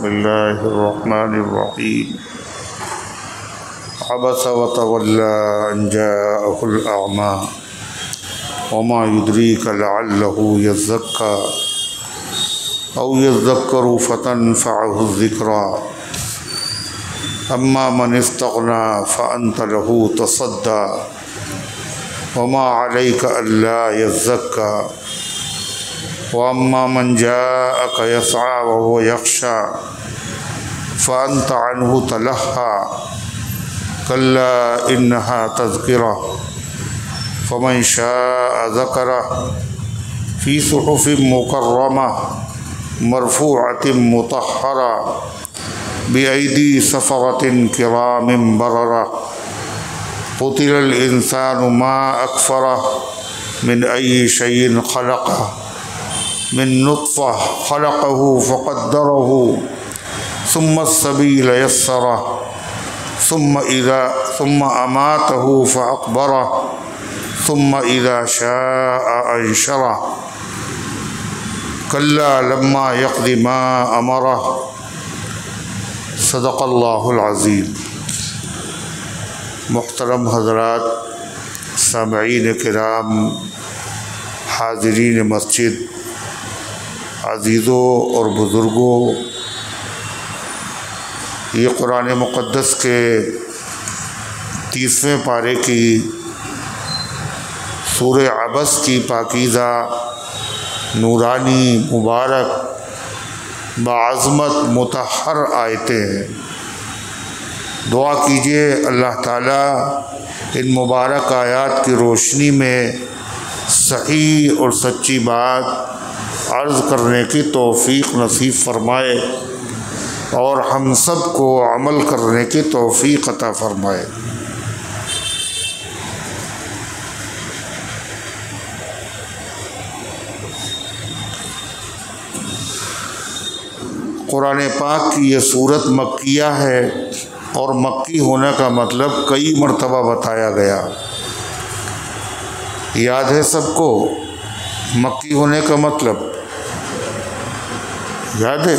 बिस्मिल्लाहिर्रहमानिर्रहीम। अबस व तवल्ला अन जाअहुल अअमा वमा युद्रीका लअल्लहु यज़्ज़क्का औ यज़्ज़क्करु फतनफ़अहु ज़िक्रा अम्मा मन इस्तग़ना फ़अन्त लहु तसद्दा वमा अलैका अल्ला यज़्ज़क्का व अम्मा मन जाअका यसआ वहुव यख़्शा फ़अन्त अन्हु तलह्हा कल्ला इन्नहा तज़किरा फ़मन शाअ ज़करह फ़ी सुहुफ़िन मुकर्रमा मरफ़ूअतिन मुतहहरा बिअयदी सफ़रतिन किरामिन बररा क़ुतिलल इंसानु मा अकफ़रह मिन अय्यि शयइन ख़लक़ह मिन नुत्फ़ह ख़लक़हु फ़क़द्दरहु सुम्मा अस्सबील यस्सरह सुम्मा अमातहु फ़अक़बरह सुम्मा इज़ा शाअ अंशरह कल्ला लम्मा यक़्दि मा अमरह। सदक़ल्लाहुल अज़ीम। मुहतरम हज़रात, सामईन किराम, हाज़रीन मस्जिद, अज़ीज़ों और बुज़ुर्गों, ये कुरान मुक़द्दस के 30वें पारे की सूरह अबस की पाकीज़ा नूरानी मुबारक बाअज़मत मुतहहर आयतें हैं। दुआ कीजिए अल्लाह ताला इन मुबारक आयात की रोशनी में सही और सच्ची बात अर्ज़ करने की तौफ़ीक़ नसीब फ़रमाए और हम सब को अमल करने की तौफ़ीक़ अता फ़रमाए। कुरान पाक की ये सूरत मक्किया है और मक्की होने का मतलब कई मरतबा बताया गया। याद है सबको मक्की होने का मतलब? याद है?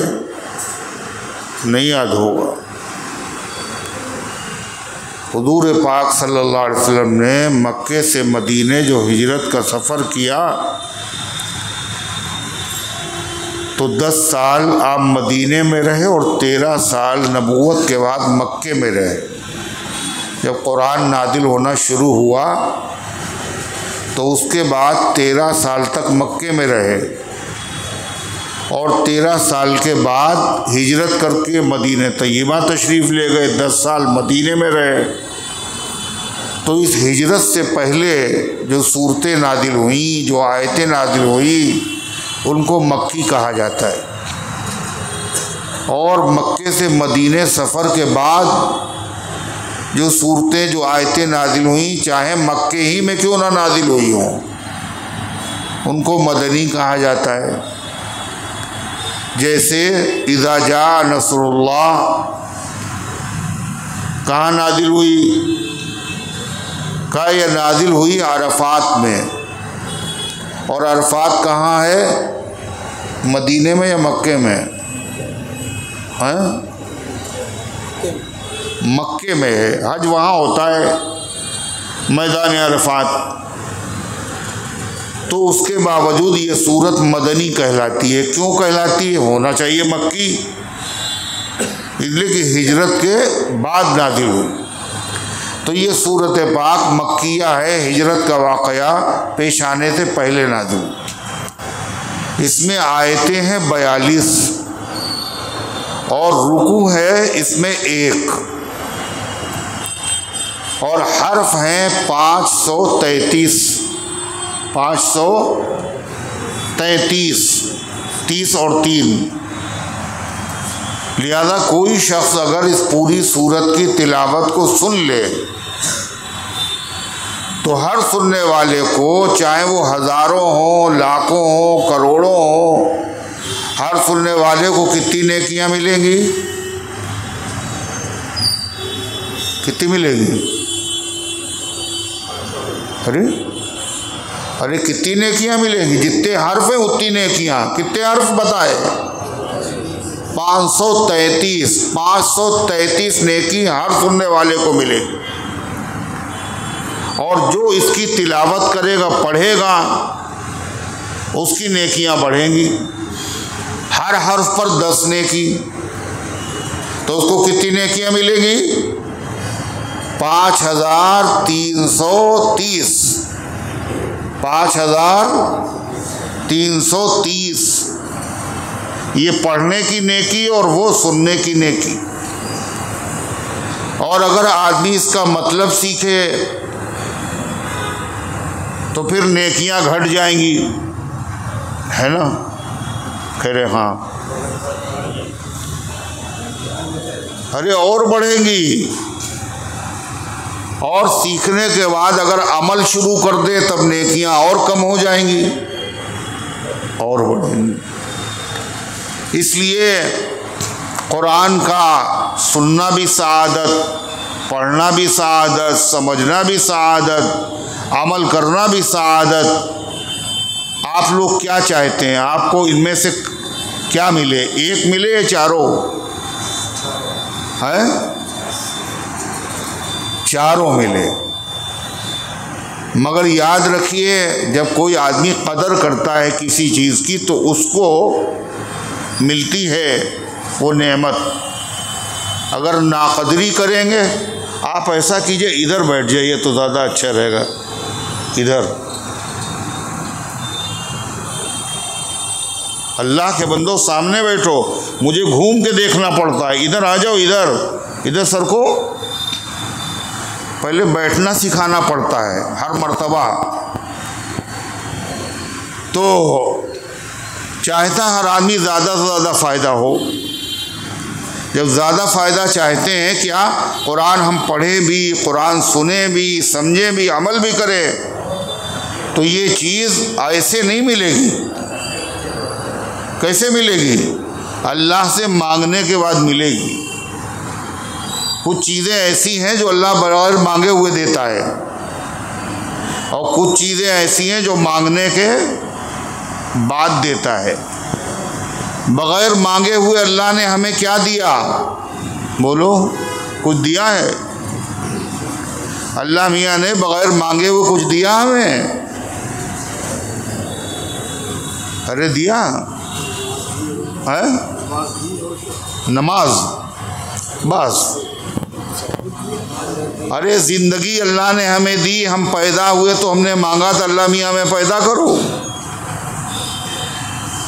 नहीं याद होगा। हुज़ूर पाक सल्लल्लाहु अलैहि वसल्लम ने मक्के से मदीने जो हिजरत का सफ़र किया तो 10 साल आप मदीने में रहे और 13 साल नबूवत के बाद मक्के में रहे। जब कुरान नादिल होना शुरू हुआ तो उसके बाद 13 साल तक मक्के में रहे और 13 साल के बाद हिजरत करके मदीने तय्यबा तशरीफ़ ले गए। 10 साल मदीने में रहे। तो इस हिजरत से पहले जो सूरतें नादिल हुई, जो आयतें नादिल हुई, उनको मक्की कहा जाता है। और मक्के से मदीने सफ़र के बाद जो सूरतें, जो आयतें नादिल हुई, चाहे मक्के ही में क्यों ना नादिल हुई हों, उनको मदनी कहा जाता है। जैसे इज़ा जा नसरुल्लाह कहाँ नादिल हुई? कहा यह नादिल हुई अरफात में। और अरफात कहाँ है? मदीने में या मक्के में? हैं? मक्के में है। हज वहाँ होता है, मैदान अरफात। तो उसके बावजूद ये सूरत मदनी कहलाती है। क्यों कहलाती है? होना चाहिए मक्की, इसलिए कि हिजरत के बाद नाज़िल हुई। तो ये सूरत पाक मक्किया है, हिजरत का वाक़या पेश आने से पहले नाज़िल। इसमें आयतें हैं 42 और रुकू है इसमें 1 और हर्फ हैं 533। 533, 30 और 3। लिहाजा कोई शख्स अगर इस पूरी सूरत की तिलावत को सुन ले तो हर सुनने वाले को, चाहे वो हज़ारों हों, लाखों हों, करोड़ों हों, हर सुनने वाले को कितनी नेकियां मिलेंगी? कितनी मिलेगी? अरे कितनी नेकियां मिलेंगी? जितने हर्फ हैं उतनी नेकियां। कितने हर्फ बताए? 533 नेकी हर सुनने वाले को मिलेगी। और जो इसकी तिलावत करेगा, पढ़ेगा, उसकी नेकियां बढ़ेंगी। हर हर्फ पर 10 नेकी, तो उसको कितनी नेकियां मिलेंगी? 5330। 5330 ये पढ़ने की नेकी और वो सुनने की नेकी। और अगर आदमी इसका मतलब सीखे तो फिर नेकियां घट जाएंगी, है ना? खैर हाँ, अरे और बढ़ेंगी। और सीखने के बाद अगर अमल शुरू कर दे तब नेकियां और कम हो जाएंगी और बढ़ेंगी। इसलिए कुरान का सुनना भी सआदत, पढ़ना भी सआदत, समझना भी सआदत, अमल करना भी सआदत। आप लोग क्या चाहते हैं? आपको इनमें से क्या मिले? एक मिले या चारों? है चारों मिले। मगर याद रखिए, जब कोई आदमी कदर करता है किसी चीज़ की तो उसको मिलती है वो नेमत। अगर नाकदरी करेंगे, आप ऐसा कीजिए इधर बैठ जाइए तो ज़्यादा अच्छा रहेगा। इधर अल्लाह के बंदो सामने बैठो, मुझे घूम के देखना पड़ता है। इधर आ जाओ, इधर सर को पहले बैठना सिखाना पड़ता है हर मर्तबा। तो चाहता हर आदमी ज़्यादा से ज़्यादा फ़ायदा हो। जब ज़्यादा फ़ायदा चाहते हैं, क्या कुरान हम पढ़ें भी, कुरान सुने भी, समझें भी, अमल भी करें, तो ये चीज़ ऐसे नहीं मिलेगी। कैसे मिलेगी? अल्लाह से मांगने के बाद मिलेगी। कुछ चीज़ें ऐसी हैं जो अल्लाह बगैर मांगे हुए देता है, और कुछ चीज़ें ऐसी हैं जो मांगने के बाद देता है। बगैर मांगे हुए अल्लाह ने हमें क्या दिया? बोलो, कुछ दिया है? अल्लाह मियाँ ने बगैर मांगे हुए कुछ दिया हमें? अरे दिया है, नमाज बस। अरे ज़िंदगी अल्लाह ने हमें दी, हम पैदा हुए तो हमने मांगा था अल्लाह मियाँ हमें पैदा करो।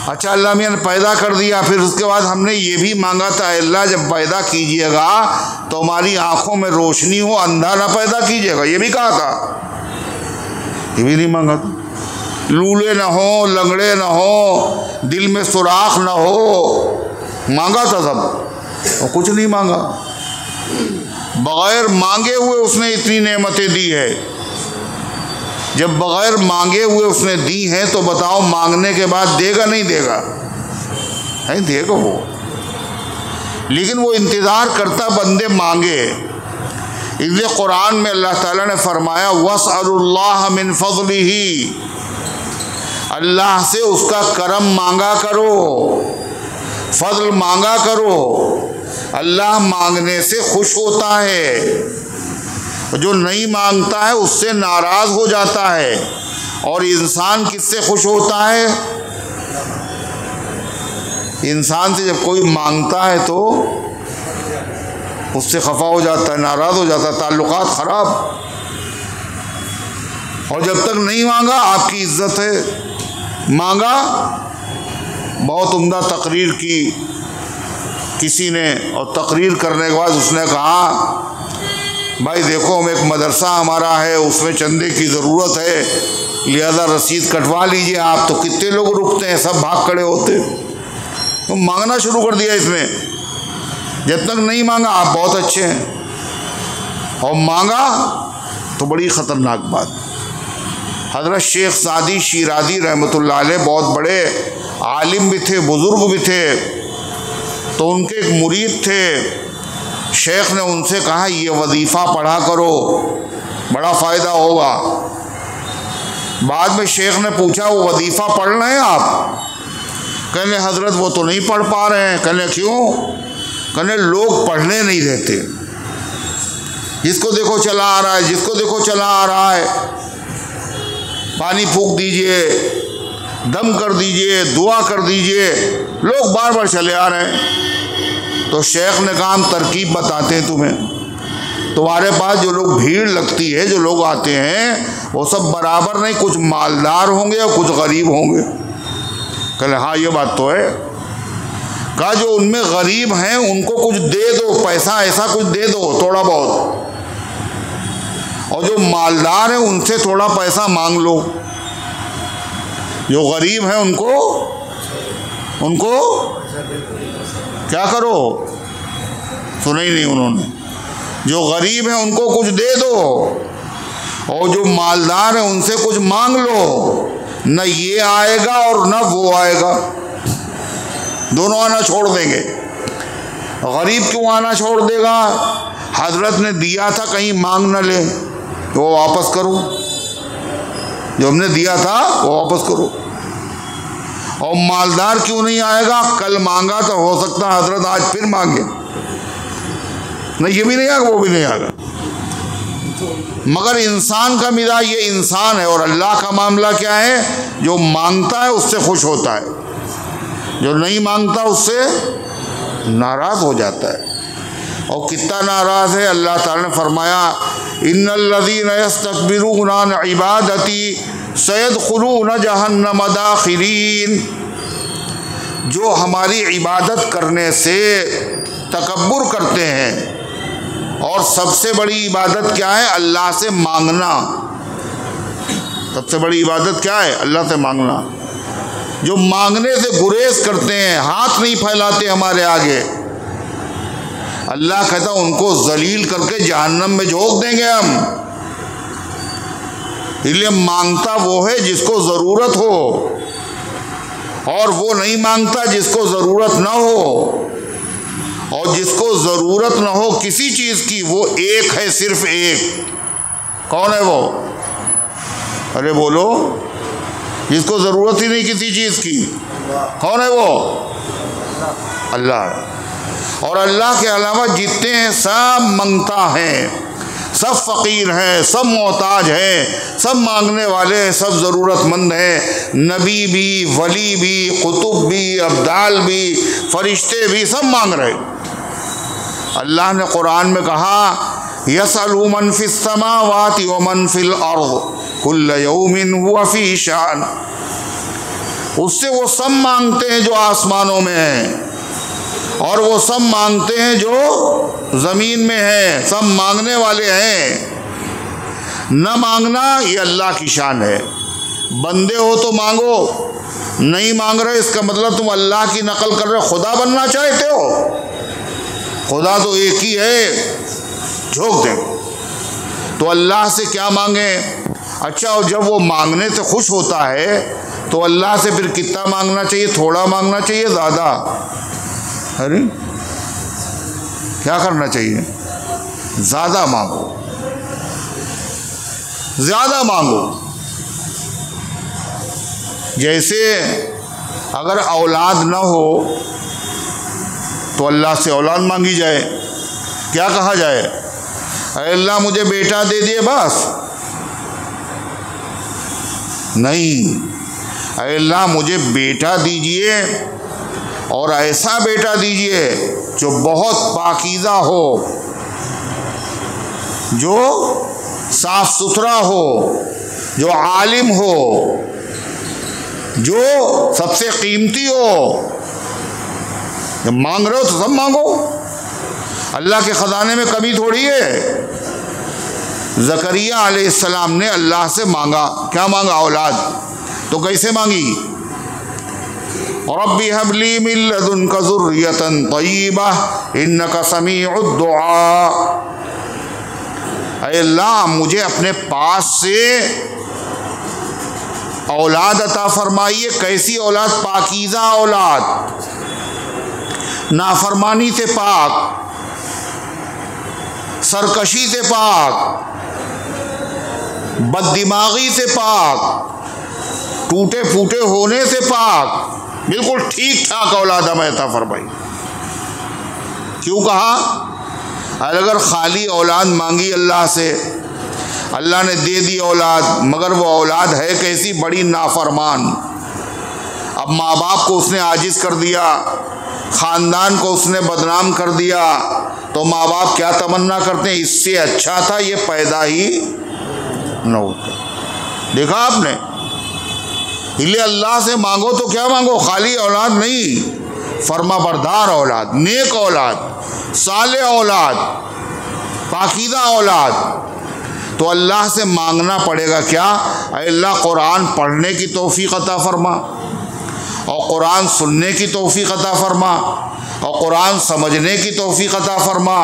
अच्छा, अल्लाह मियाँ ने पैदा कर दिया, फिर उसके बाद हमने ये भी मांगा था अल्लाह जब पैदा कीजिएगा तो हमारी आंखों में रोशनी हो, अंधा ना पैदा कीजिएगा, ये भी कहा था। ये भी नहीं मांगा था। लूले ना हो, लंगड़े ना हो, दिल में सुराख ना हो, मांगा था सब, और कुछ नहीं मांगा। बगैर मांगे हुए उसने इतनी नेमतें दी है। जब बगैर मांगे हुए उसने दी हैं तो बताओ मांगने के बाद देगा नहीं देगा? नहीं देगा वो, लेकिन वो इंतज़ार करता बंदे मांगे। इसलिए कुरान में अल्लाह ताला ने फरमाया वस्अलुल्लाह मिन फज़लिही, अल्लाह से उसका करम मांगा करो, फजल मांगा करो। अल्लाह मांगने से खुश होता है, जो नहीं मांगता है उससे नाराज़ हो जाता है। और इंसान किससे खुश होता है? इंसान से जब कोई मांगता है तो उससे खफा हो जाता है, नाराज़ हो जाता है, ताल्लुकात ख़राब। और जब तक नहीं मांगा आपकी इज्जत है। मांगा, बहुत उम्दा तकरीर की किसी ने, और तकरीर करने के बाद उसने कहा भाई देखो, हम एक मदरसा हमारा है, उसमें चंदे की ज़रूरत है, लिहाजा रसीद कटवा लीजिए आप। तो कितने लोग रुकते हैं, सब भाग खड़े होते। तो मांगना शुरू कर दिया इसने। जब तक नहीं मांगा आप बहुत अच्छे हैं, और मांगा तो बड़ी ख़तरनाक बात। हज़रत शेख सादी शिराज़ी रहमतुल्लाह अलैह बहुत बड़े आलिम भी थे, बुज़ुर्ग भी थे। तो उनके एक मुरीद थे, शेख ने उनसे कहा ये वजीफ़ा पढ़ा करो, बड़ा फ़ायदा होगा। बाद में शेख ने पूछा वो वजीफ़ा पढ़ रहे हैं आप? कहने हजरत वो तो नहीं पढ़ पा रहे हैं। कहने क्यों? कहने लोग पढ़ने नहीं देते, जिसको देखो चला आ रहा है, जिसको देखो चला आ रहा है। पानी फूंक दीजिए, दम कर दीजिए, दुआ कर दीजिए, लोग बार बार चले आ रहे हैं। तो शेख ने कहा हम तरकीब बताते हैं तुम्हें, तुम्हारे पास जो लोग भीड़ लगती है, जो लोग आते हैं, वो सब बराबर नहीं, कुछ मालदार होंगे और कुछ गरीब होंगे। कहले हाँ ये बात तो है। कहा जो उनमें गरीब हैं उनको कुछ दे दो, पैसा ऐसा कुछ दे दो थोड़ा बहुत, और जो मालदार हैं उनसे थोड़ा पैसा मांग लो। जो गरीब हैं उनको क्या करो? सुना ही नहीं उन्होंने। जो गरीब हैं उनको कुछ दे दो, और जो मालदार हैं उनसे कुछ मांग लो। न ये आएगा और न वो आएगा, दोनों आना छोड़ देंगे। गरीब क्यों आना छोड़ देगा? हजरत ने दिया था, कहीं मांग न ले, तो वो वापस करो। जो हमने दिया था वो वापस करो। और मालदार क्यों नहीं आएगा? कल मांगा तो हो सकता है हजरत आज फिर मांगे, नहीं ये भी नहीं आएगा, वो भी नहीं आएगा। मगर इंसान का मिजाज ये इंसान है, और अल्लाह का मामला क्या है? जो मांगता है उससे खुश होता है, जो नहीं मांगता उससे नाराज हो जाता है। और कितना नाराज है? अल्लाह ताला ने फरमाया इन्नल्लज़ीना यस्तकबिरूना अन इबादती सयदखुलूना जहन्नम दाखिरीन। जो हमारी इबादत करने से तकब्बुर करते हैं, और सबसे बड़ी इबादत क्या है? अल्लाह से मांगना। सबसे बड़ी इबादत क्या है? अल्लाह से मांगना। जो मांगने से गुरेज करते हैं, हाथ नहीं फैलाते हमारे आगे, अल्लाह कहता उनको जलील करके जहन्नम में झोंक देंगे हम। इसलिए मांगता वो है जिसको ज़रूरत हो, और वो नहीं मांगता जिसको ज़रूरत ना हो। और जिसको ज़रूरत ना हो किसी चीज़ की, वो एक है, सिर्फ एक। कौन है वो? अरे बोलो। जिसको ज़रूरत ही नहीं किसी चीज़ की, कौन है वो? अल्लाह। और अल्लाह के अलावा जितने हैं सब मंगता है, सब फ़कीर हैं, सब मोहताज हैं, सब मांगने वाले हैं, सब ज़रूरतमंद हैं। नबी भी, वली भी, कुतुब भी, अब्दाल भी, फरिश्ते भी, सब मांग रहे। अल्लाह ने कुरान में कहा यसअलु मन फिस समावाति व मन फिल अर्द कुल्ल यौमिन हुवा फी शान। उससे वो सब मांगते हैं जो आसमानों में हैं, और वो सब मांगते हैं जो ज़मीन में है। सब मांगने वाले हैं। न मांगना ये अल्लाह की शान है। बंदे हो तो मांगो, नहीं मांग रहे इसका मतलब तुम अल्लाह की नकल कर रहे हो, खुदा बनना चाहते हो। खुदा तो एक ही है, झोंक दे। तो अल्लाह से क्या मांगे? अच्छा, और जब वो मांगने से खुश होता है तो अल्लाह से फिर कितना मांगना चाहिए? थोड़ा मांगना चाहिए, ज़्यादा? अरे क्या करना चाहिए? ज़्यादा मांगो, ज़्यादा मांगो। जैसे अगर औलाद ना हो तो अल्लाह से औलाद मांगी जाए। क्या कहा जाए? अरे अल्लाह मुझे बेटा दे दिए बस। नहीं, अरे अल्लाह मुझे बेटा दीजिए, और ऐसा बेटा दीजिए जो बहुत पाकीज़ा हो, जो साफ सुथरा हो, जो आलिम हो, जो सबसे कीमती हो। जब मांग रहे हो तो सब मांगो। अल्लाह के ख़जाने में कमी थोड़ी है। ज़करिया अलैहिस्सलाम ने अल्लाह से मांगा, क्या मांगा? औलाद। तो कैसे मांगी? रब्बी हबली मिन लदुनका ज़ुर्रियतन तय्यिबह इन्नका समीउद दुआ। ऐ अल्लाह मुझे अपने पास से औलाद अता फरमाइए। कैसी औलाद? पाकीज़ा औलाद, नाफरमानी से पाक, सरकशी से पाक, बददिमागी से पाक, टूटे फूटे होने से पाक। बिल्कुल ठीक ठाक औलाद हमें अता फरमाई। क्यों कहा? अगर खाली औलाद मांगी अल्लाह से, अल्लाह ने दे दी औलाद, मगर वो औलाद है कैसी? बड़ी नाफरमान। अब माँ बाप को उसने आजिज़ कर दिया, ख़ानदान को उसने बदनाम कर दिया, तो माँ बाप क्या तमन्ना करते हैं? इससे अच्छा था ये पैदा ही न होता। देखा आपने? इसलिए अल्लाह से मांगो तो क्या मांगो? खाली औलाद नहीं, फर्माबरदार औलाद, नेक औलाद, साले औलाद, पाकीदा औलाद। तो अल्लाह से मांगना पड़ेगा क्या? अल्लाह कुरान पढ़ने की तौफीक अता फरमा, और कुरान सुनने की तौफीक अता फरमा, और कुरान समझने की तौफीक अता फरमा,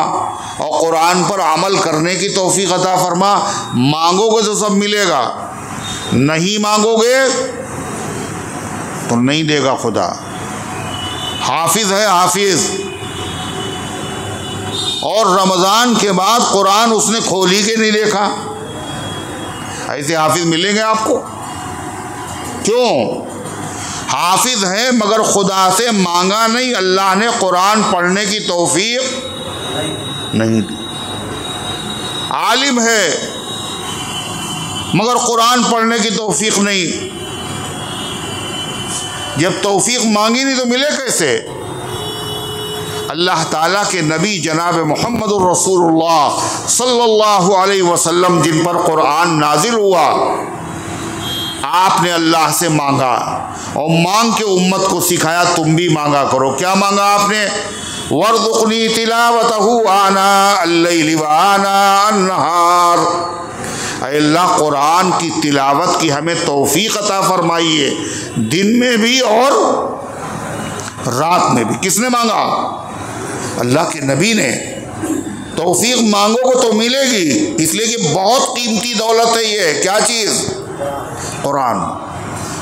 और कुरान पर अमल करने की तौफीक अता फरमा। मांगोगे तो सब मिलेगा, नहीं मांगोगे तो नहीं देगा खुदा। हाफिज है हाफिज, और रमज़ान के बाद कुरान उसने खोली के नहीं देखा। ऐसे हाफिज मिलेंगे आपको? क्यों? हाफिज है मगर खुदा से मांगा नहीं, अल्लाह ने कुरान पढ़ने की तौफीक नहीं दी। आलिम है मगर कुरान पढ़ने की तौफीक नहीं। जब तौफीक मांगी नहीं तो मिले कैसे? अल्लाह ताला के नबी जनाब मोहम्मद रसूलुल्लाह सल्लल्लाहु अलैहि वसल्लम, जिन पर कुरान नाजिल हुआ, आपने अल्लाह से मांगा और मांग के उम्मत को सिखाया तुम भी मांगा करो। क्या मांगा आपने? वर्ज़ुक़नी तिलावतहु आना अल-लैल व आना अन-नहार। अल्लाह कुरान की तिलावत की हमें तौफीक अता फरमाइए, दिन में भी और रात में भी। किसने मांगा? अल्लाह के नबी ने। तौफीक मांगोगे तो मिलेगी, इसलिए कि बहुत कीमती दौलत है ये। क्या चीज़? कुरान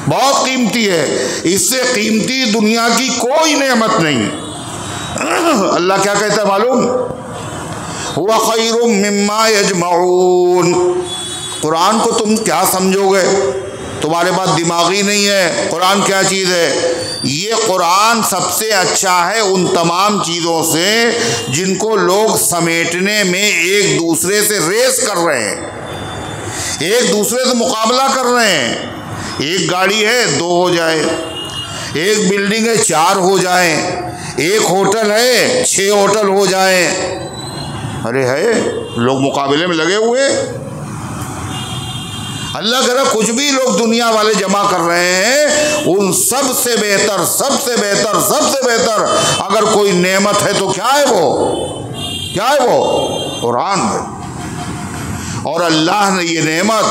बहुत कीमती है, इससे कीमती दुनिया की कोई नेमत नहीं। अल्लाह क्या कहता है मालूम? हुवा खैरुम मिम्मा यजमऊन। कुरान को तुम क्या समझोगे? तुम्हारे पास दिमागी नहीं है। कुरान क्या चीज़ है? ये कुरान सबसे अच्छा है उन तमाम चीज़ों से जिनको लोग समेटने में एक दूसरे से रेस कर रहे हैं, एक दूसरे से मुकाबला कर रहे हैं। एक गाड़ी है 2 हो जाए, एक बिल्डिंग है 4 हो जाए, एक होटल है 6 होटल हो जाए। अरे है, लोग मुकाबले में लगे हुए। अल्लाह करे कुछ भी लोग दुनिया वाले जमा कर रहे हैं, उन सबसे बेहतर, सबसे बेहतर, सबसे बेहतर अगर कोई नेमत है तो क्या है वो? क्या है वो? कुरान है। और अल्लाह ने ये नेमत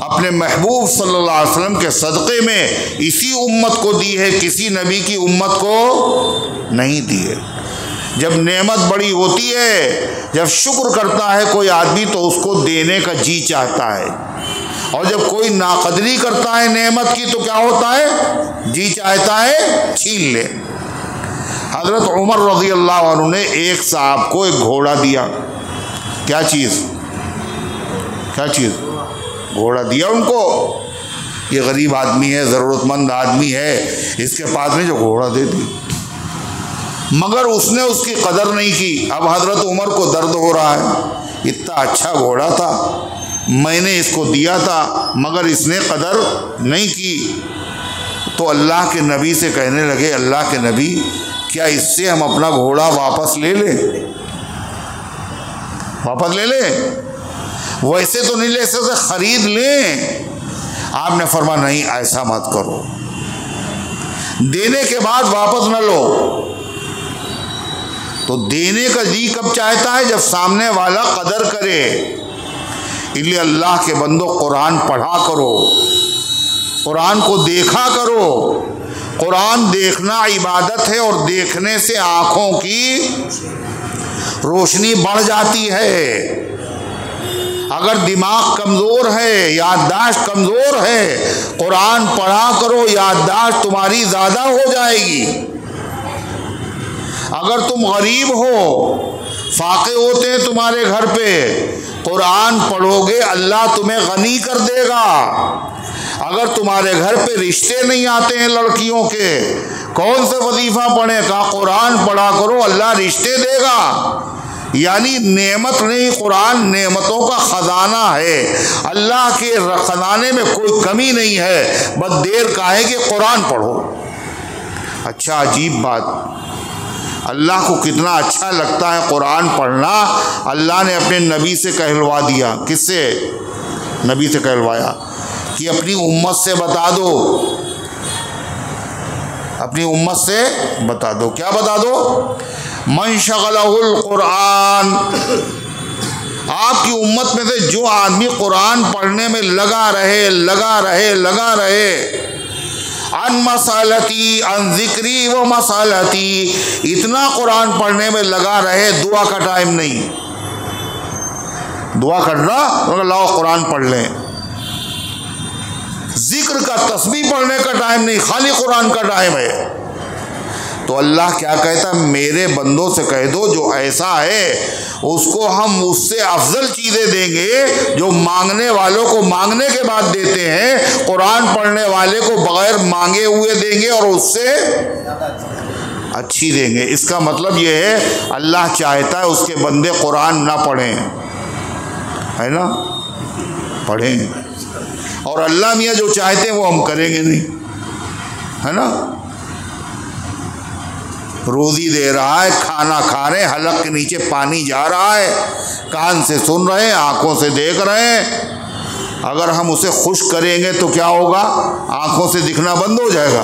अपने महबूब सल्लल्लाहु अलैहि वसल्लम के सदक़े में इसी उम्मत को दी है, किसी नबी की उम्मत को नहीं दी है। जब नेमत बड़ी होती है, जब शुक्र करता है कोई आदमी तो उसको देने का जी चाहता है, और जब कोई नाकदरी करता है नेमत की तो क्या होता है? जी चाहता है छीन ले। हज़रत उमर रज़ी अल्लाह अन्हु ने एक साहब को एक घोड़ा दिया। क्या चीज़? क्या चीज़? घोड़ा दिया उनको। ये गरीब आदमी है, ज़रूरतमंद आदमी है, इसके पास में जो घोड़ा दे दी, मगर उसने उसकी कदर नहीं की। अब हज़रत उमर को दर्द हो रहा है, इतना अच्छा घोड़ा था, मैंने इसको दिया था, मगर इसने कदर नहीं की। तो अल्लाह के नबी से कहने लगे, अल्लाह के नबी, क्या इससे हम अपना घोड़ा वापस ले लें? वापस ले लें? वैसे तो नहीं ले सकते, खरीद लें। आपने फरमा नहीं, ऐसा मत करो, देने के बाद वापस न लो। तो देने का जी कब चाहता है? जब सामने वाला कदर करे। इसलिए अल्लाह के बंदो, कुरान पढ़ा करो, कुरान को देखा करो। कुरान देखना इबादत है, और देखने से आँखों की रोशनी बढ़ जाती है। अगर दिमाग कमज़ोर है, याददाश्त कमज़ोर है, कुरान पढ़ा करो, याददाश्त तुम्हारी ज़्यादा हो जाएगी। अगर तुम गरीब हो, फाके होते हैं तुम्हारे घर पे, कुरान पढ़ोगे अल्लाह तुम्हें गनी कर देगा। अगर तुम्हारे घर पे रिश्ते नहीं आते हैं लड़कियों के, कौन सा वजीफा पढ़े? कहा कुरान पढ़ा करो, अल्लाह रिश्ते देगा। यानी नेमत नहीं, कुरान नेमतों का खजाना है। अल्लाह के खजाने में कोई कमी नहीं है, बस देर का है कि कुरान पढ़ो। अच्छा, अजीब बात, अल्लाह को कितना अच्छा लगता है कुरान पढ़ना। अल्लाह ने अपने नबी से कहलवा दिया। किससे? नबी से कहलवाया कि अपनी उम्मत से बता दो, अपनी उम्मत से बता दो। क्या बता दो? मन शगलहुल कुरान, आपकी उम्मत में से जो आदमी कुरान पढ़ने में लगा रहे अन मसालती अन जिक्री व मसालती, इतना कुरान पढ़ने में लगा रहे, दुआ का टाइम नहीं। दुआ करना तो लाओ कुरान पढ़ लें, जिक्र का तस्बीह पढ़ने का टाइम नहीं, खाली कुरान का टाइम है। तो अल्लाह क्या कहता? मेरे बंदों से कह दो जो ऐसा है उसको हम उससे अफजल चीज़ें देंगे जो मांगने वालों को मांगने के बाद देते हैं, कुरान पढ़ने वाले को बगैर मांगे हुए देंगे और उससे अच्छी देंगे। इसका मतलब ये है अल्लाह चाहता है उसके बंदे कुरान ना पढ़ें, है ना, पढ़ें। और अल्लाह मियाँ जो चाहते हैं वो हम करेंगे नहीं, है ना। रोज़ी दे रहा है, खाना खा रहे हैं, हलक के नीचे पानी जा रहा है, कान से सुन रहे हैं, आँखों से देख रहे हैं। अगर हम उसे खुश करेंगे तो क्या होगा? आँखों से दिखना बंद हो जाएगा,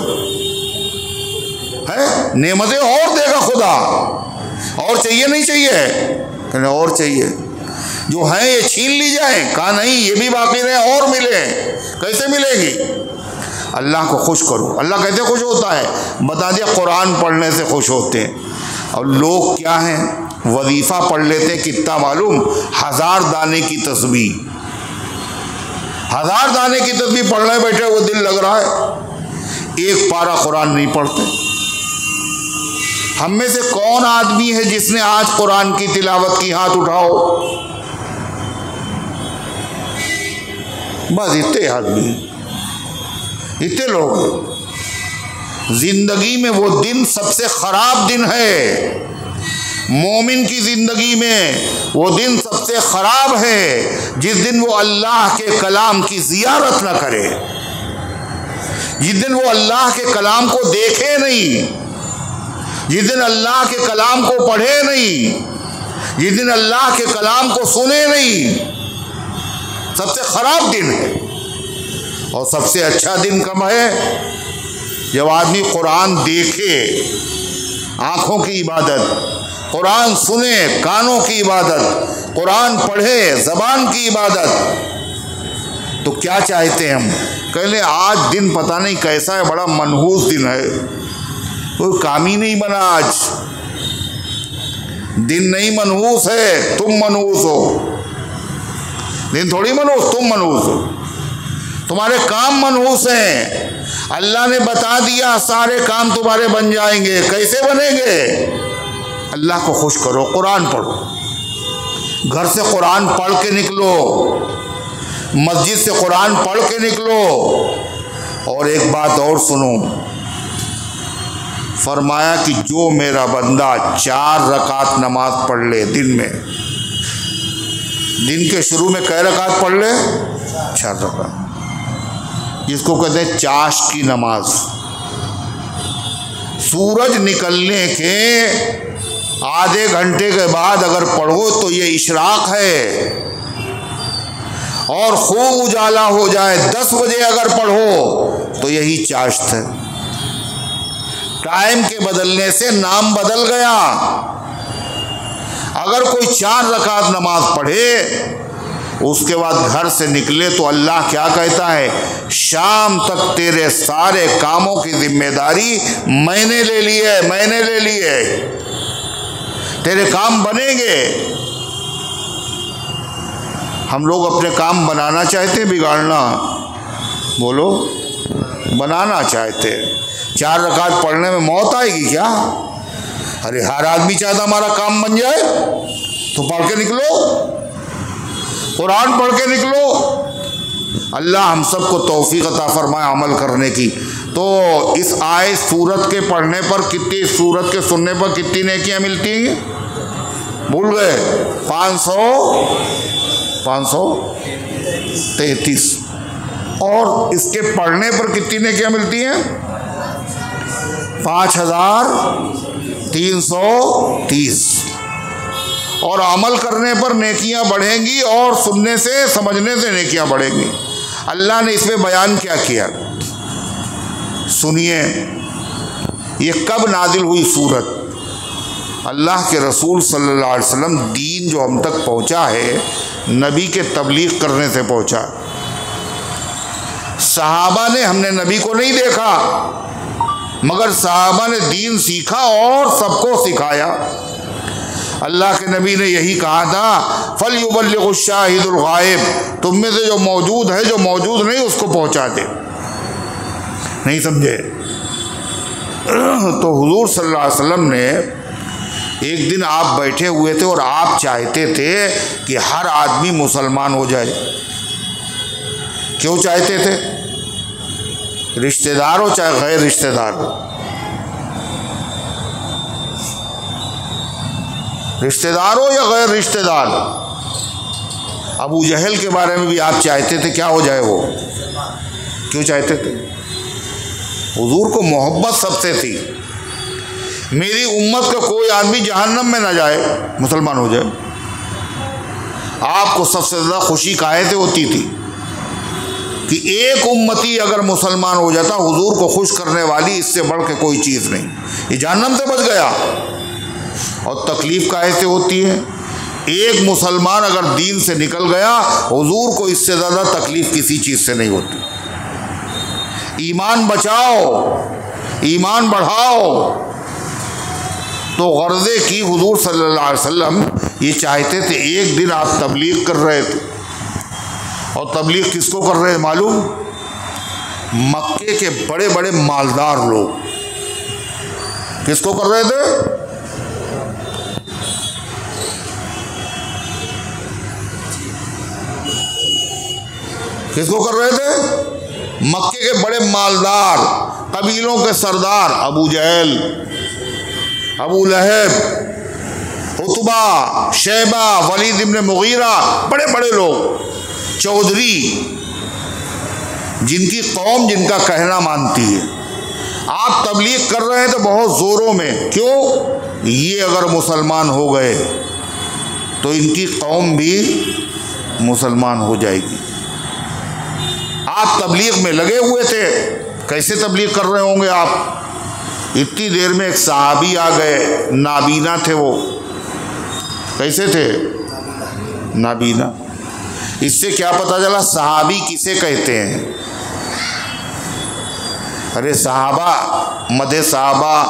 है। नेमतें और देगा खुदा। और चाहिए नहीं चाहिए? कहने और चाहिए, जो है ये छीन ली जाए। कहा नहीं, ये भी बाकी रहे और मिले। कैसे मिलेगी? अल्लाह को खुश करो। अल्लाह कैसे खुश होता है? बता दिया, कुरान पढ़ने से खुश होते हैं। और लोग क्या हैं? वजीफ़ा पढ़ लेते हैं, कितना मालूम? 1000 दाने की तस्बीह, 1000 दाने की तस्बीह पढ़ने बैठे वो दिल लग रहा है, एक पारा कुरान नहीं पढ़ते। हम में से कौन आदमी है जिसने आज कुरान की तिलावत की? हाथ उठाओ। बस इतने आदमी, इतने लोग। जिंदगी में वो दिन सबसे खराब दिन है, मोमिन की जिंदगी में वो दिन सबसे खराब है जिस दिन वो अल्लाह के कलाम की जियारत न करे, जिस दिन वो अल्लाह के कलाम को देखे नहीं, जिस दिन अल्लाह के कलाम को पढ़े नहीं, जिस दिन अल्लाह के कलाम को सुने नहीं। सबसे खराब दिन है। और सबसे अच्छा दिन कब है? जब आदमी कुरान देखे, आँखों की इबादत, कुरान सुने, कानों की इबादत, कुरान पढ़े, ज़बान की इबादत। तो क्या चाहते हैं हम? कहले आज दिन पता नहीं कैसा है, बड़ा मनहूस दिन है, कोई काम ही नहीं बना आज। दिन नहीं मनहूस है, तुम मनहूस हो। दिन थोड़ी मनहूस, तुम मनहूस हो, तुम्हारे काम मनहूस हैं। अल्लाह ने बता दिया सारे काम तुम्हारे बन जाएंगे। कैसे बनेंगे? अल्लाह को खुश करो, कुरान पढ़ो, घर से कुरान पढ़ के निकलो, मस्जिद से कुरान पढ़ के निकलो। और एक बात और सुनो, फरमाया कि जो मेरा बंदा 4 रकात नमाज पढ़ ले दिन में, दिन के शुरू में कै रकात पढ़ ले? 4 रकात, जिसको कहते हैं चाश की नमाज। सूरज निकलने के आधे घंटे के बाद अगर पढ़ो तो ये इशराक है, और खूब उजाला हो जाए 10 बजे अगर पढ़ो तो यही चाश्त है। टाइम के बदलने से नाम बदल गया। अगर कोई 4 रकात नमाज पढ़े, उसके बाद घर से निकले तो अल्लाह क्या कहता है? शाम तक तेरे सारे कामों की जिम्मेदारी मैंने ले ली है, मैंने ले ली है, तेरे काम बनेंगे। हम लोग अपने काम बनाना चाहते, बिगाड़ना? बोलो, बनाना चाहते। 4 रकात पढ़ने में मौत आएगी क्या? अरे हर आदमी चाहता हमारा काम बन जाए, तो पढ़ के निकलो। कुरान पढ़ के निकलो। अल्लाह हम सबको तौफीक अता फरमाए अमल करने की। तो इस आयत सूरत के पढ़ने पर कितनी, सूरत के सुनने पर कितनी नेकियां मिलती हैं? भूल गए? 533। और इसके पढ़ने पर कितनी नेकियां मिलती हैं? 5330। और अमल करने पर नेकियां बढ़ेंगी और सुनने से, समझने से नेकियां बढ़ेंगी। अल्लाह ने इसमें बयान क्या किया, सुनिए। ये कब नाजिल हुई सूरत? अल्लाह के रसूल सल्लल्लाहु अलैहि वसल्लम, दीन जो हम तक पहुंचा है नबी के तबलीग करने से पहुंचा। सहाबा ने, हमने नबी को नहीं देखा, मगर सहाबा ने दीन सीखा और सबको सिखाया। अल्लाह के नबी ने यही कहा था, फल युबल्लिगु शाहिदुल गायब, तुम में से जो मौजूद है, जो मौजूद नहीं उसको पहुंचा दे। नहीं समझे? तो हुजूर सल्लल्लाहु अलैहि वसल्लम ने, एक दिन आप बैठे हुए थे और आप चाहते थे कि हर आदमी मुसलमान हो जाए। क्यों चाहते थे? रिश्तेदार हो चाहे गैर रिश्तेदार हो, रिश्तेदार हो या गैर रिश्तेदार। अबू जहल के बारे में भी आप चाहते थे क्या हो जाए वो? क्यों चाहते थे? हुजूर को मोहब्बत सबसे थी। मेरी उम्मत का कोई आदमी जहन्नम में ना जाए, मुसलमान हो जाए। आपको सबसे ज़्यादा खुशी काहे से होती थी कि एक उम्मती अगर मुसलमान हो जाता, हुजूर को खुश करने वाली इससे बढ़ के कोई चीज़ नहीं। ये जहन्नम से बच गया। और तकलीफ़ काहे से होती है? एक मुसलमान अगर दीन से निकल गया, हुजूर को इससे ज़्यादा तकलीफ़ किसी चीज़ से नहीं होती। ईमान बचाओ, ईमान बढ़ाओ। तो गर्ज़े की हुजूर सल्लल्लाहु अलैहि वसल्लम ये चाहते थे। एक दिन आप तबलीग कर रहे थे, और तबलीग किसको कर रहे हैं मालूम? मक्के के बड़े बड़े मालदार लोग। किसको कर रहे थे? किसको कर रहे थे? मक्के के बड़े मालदार, कबीलों के सरदार, अबू जहल, अबू लहब, उतबा, शैबा, वलीद इब्न मुगीरा, बड़े बड़े लोग, चौधरी, जिनकी कौम जिनका कहना मानती है। आप तबलीग कर रहे हैं तो बहुत ज़ोरों में। क्यों? ये अगर मुसलमान हो गए तो इनकी कौम भी मुसलमान हो जाएगी। आप तबलीग में लगे हुए थे। कैसे तबलीग कर रहे होंगे आप? इतनी देर में एक सहाबी आ गए, नाबीना थे वो। कैसे थे? नाबीना। इससे क्या पता चला सहाबी किसे कहते हैं? अरे सहाबा, मदे सहाबा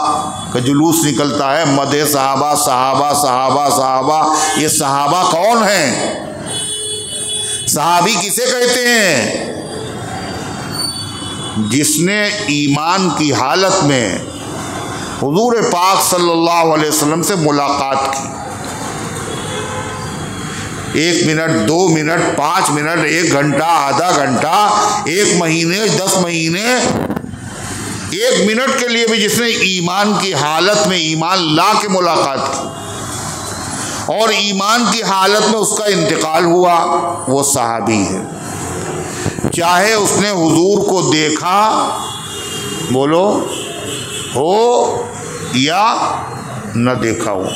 का जुलूस निकलता है, मदे सहाबा, सहाबा सहाबा सहाबा। ये सहाबा कौन है? सहाबी किसे कहते हैं? जिसने ईमान की हालत में हुजूर पाक सल्लल्लाहु अलैहि वसल्लम से मुलाकात की। 1 मिनट, 2 मिनट, 5 मिनट, 1 घंटा, आधा घंटा, 1 महीने, 10 महीने, 1 मिनट के लिए भी जिसने ईमान की हालत में ईमान ला के मुलाकात की और ईमान की हालत में उसका इंतकाल हुआ, वो सहाबी है। चाहे उसने हुजूर को देखा, बोलो, हो या न देखा हो।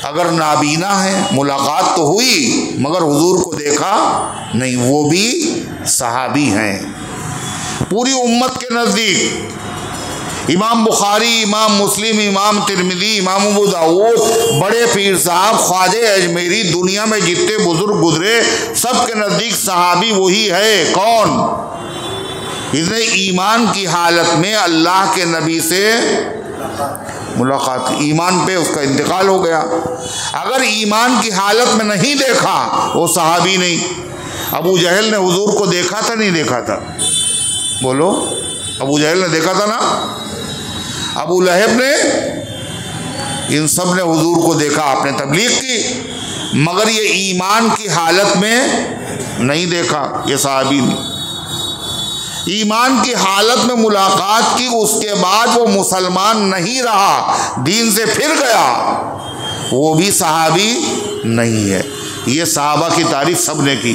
अगर नाबीना है, मुलाकात तो हुई मगर हुजूर को देखा नहीं, वो भी सहाबी हैं। पूरी उम्मत के नज़दीक इमाम बुखारी, इमाम मुस्लिम, इमाम तिरमिज़ी, इमाम अबू दाऊद, बड़े पीर साहब, ख्वाजे अजमेरी, दुनिया में जितने बुजुर्ग गुजरे सब के नज़दीक सहाबी वही है। कौन? इसने ईमान की हालत में अल्लाह के नबी से मुलाकात, ईमान पे उसका इंतकाल हो गया। अगर ईमान की हालत में नहीं देखा, वो सहाबी नहीं। अबू जहल ने हुजूर को देखा था, नहीं देखा था? बोलो, अबू जहल ने देखा था ना? अबू लहब ने, इन सब ने हुजूर को देखा। आपने तबलीग की, मगर ये ईमान की हालत में नहीं देखा। ये सहाबी ने ईमान की हालत में मुलाकात की, उसके बाद वो मुसलमान नहीं रहा, दीन से फिर गया, वो भी सहाबी नहीं है। ये सहाबा की तारीफ सब ने की।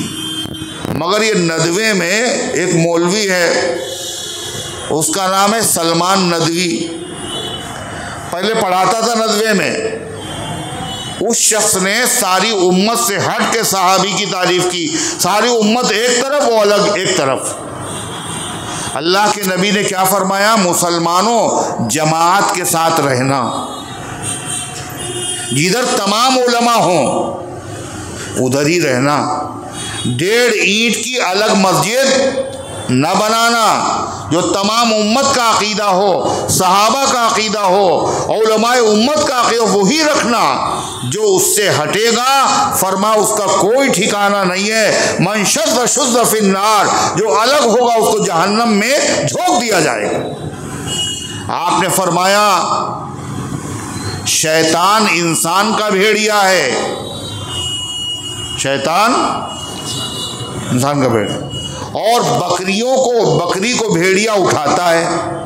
मगर ये नदवे में एक मौलवी है, उसका नाम है सलमान नदवी, पहले पढ़ाता था नदवे में। उस शख्स ने सारी उम्मत से हट के सहाबी की तारीफ की। सारी उम्मत एक तरफ, वो अलग एक तरफ। अल्लाह के नबी ने क्या फरमाया? मुसलमानों, जमात के साथ रहना, जिधर तमाम उलमा हों उधर ही रहना। 1.5 ईंट की अलग मस्जिद न बनाना। जो तमाम उम्मत का अकीदा हो, सहाबा का अकीदा हो, उलमाए उम्मत का अकीदा वही रखना। जो उससे हटेगा, फरमा उसका कोई ठिकाना नहीं है। मन शज़्ज़ शुज़्ज़ फिन्नार, जो अलग होगा उसको जहन्नम में झोंक दिया जाएगा। आपने फरमाया शैतान इंसान का भेड़िया है, शैतान इंसान का भेड़िया, और बकरी को भेड़िया उठाता है।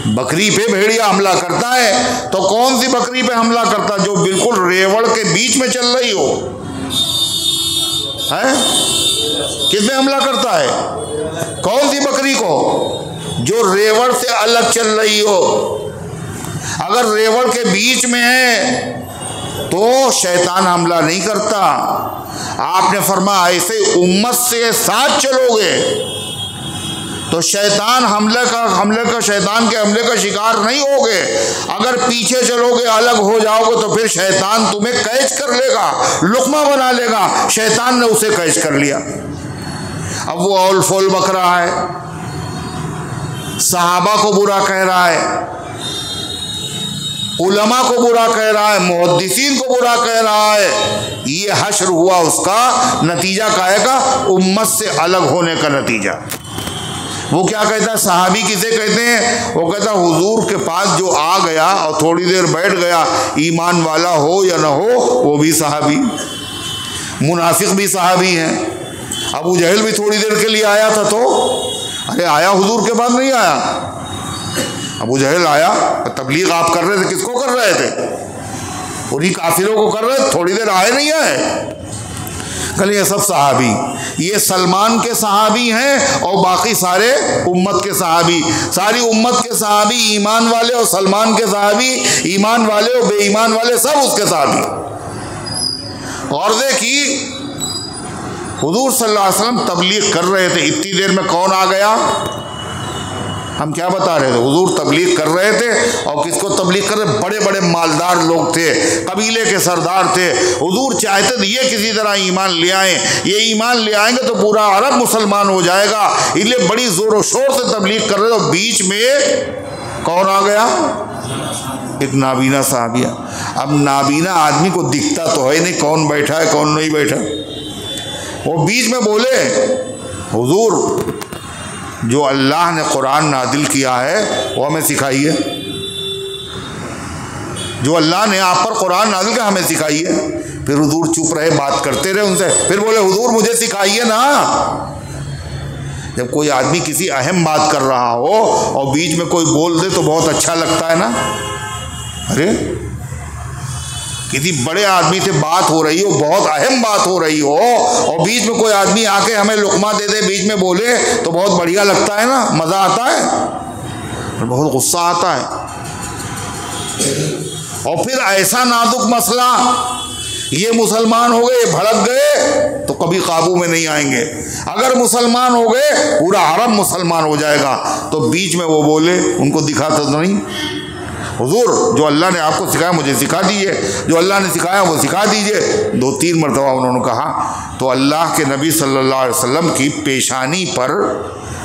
बकरी पे भेड़िया हमला करता है, तो कौन सी बकरी पे हमला करता है? जो बिल्कुल रेवड़ के बीच में चल रही हो, है? किस पे हमला करता है? कौन सी बकरी को? जो रेवड़ से अलग चल रही हो। अगर रेवड़ के बीच में है तो शैतान हमला नहीं करता। आपने फरमाया ऐसे उम्मत से साथ चलोगे तो शैतान शैतान के हमले का शिकार नहीं होगे। अगर पीछे चलोगे, अलग हो जाओगे, तो फिर शैतान तुम्हें कैच कर लेगा, लुकमा बना लेगा। शैतान ने उसे कैच कर लिया, अब वो औल फोल बक रहा है, सहाबा को बुरा कह रहा है, उलमा को बुरा कह रहा है, मुहद्दिसीन को बुरा कह रहा है। ये हश्र हुआ, उसका नतीजा क्या है? उम्मत से अलग होने का नतीजा। वो क्या कहता है? सहाबी किसे कहते हैं? वो कहता है हुजूर के पास जो आ गया और थोड़ी देर बैठ गया, ईमान वाला हो या ना हो, वो भी सहाबी। मुनाफिक भी सहाबी हैं। अबू जहल भी थोड़ी देर के लिए आया था, तो अरे आया, हुजूर के पास नहीं आया। अबू जहल आया, तबलीग आप कर रहे थे, किसको कर रहे थे? उन्हीं काफिरों को कर रहे थे, थोड़ी देर आए नहीं आए। कल ये सब सहाबी, ये सलमान के सहाबी हैं और बाकी सारे उम्मत के सहाबी। सारी उम्मत के सहाबी ईमान वाले, और सलमान के सहाबी ईमान वाले और बेईमान वाले सब उसके सहाबी। और देखिए हुजूर सल्लल्लाहु अलैहि वसल्लम तबलीग कर रहे थे, इतनी देर में कौन आ गया? हम क्या बता रहे थे? हुजूर तबलीग कर रहे थे, और किसको तबलीग कर रहे? बड़े बड़े मालदार लोग थे, कबीले के सरदार थे। हुजूर चाहते थे ये किसी तरह ईमान ले आए, ये ईमान ले आएंगे तो पूरा अरब मुसलमान हो जाएगा, इसलिए बड़ी जोर शोर से तबलीग कर रहे थे। बीच में कौन आ गया? एक नाबीना साहबिया। अब नाबीना आदमी को दिखता तो है नहीं कौन बैठा है कौन नहीं बैठा। वो बीच में बोले, हुजूर जो अल्लाह ने कुरान नादिल किया है वो हमें सिखाइए। जो अल्लाह ने आप पर कुरान नादिल किया हमें सिखाइए। फिर हुजूर चुप रहे, बात करते रहे उनसे। फिर बोले, हुजूर मुझे सिखाइए ना। जब कोई आदमी किसी अहम बात कर रहा हो और बीच में कोई बोल दे तो बहुत अच्छा लगता है ना। अरे किसी बड़े आदमी से बात हो रही हो, बहुत अहम बात हो रही हो, और बीच में कोई आदमी आके हमें लुकमा दे दे, बीच में बोले, तो बहुत बढ़िया लगता है ना, मज़ा आता है और बहुत गुस्सा आता है। और फिर ऐसा नाजुक मसला, ये मुसलमान हो गए, भड़क गए तो कभी काबू में नहीं आएंगे। अगर मुसलमान हो गए, पूरा अरब मुसलमान हो जाएगा। तो बीच में वो बोले, उनको दिखाता तो नहीं, हुजूर जो अल्लाह ने आपको सिखाया मुझे सिखा दीजिए, जो अल्लाह ने सिखाया वो सिखा दीजिए। 2-3 मरतबा उन्होंने कहा। तो अल्लाह के नबी सल्लल्लाहु अलैहि वसल्लम की पेशानी पर,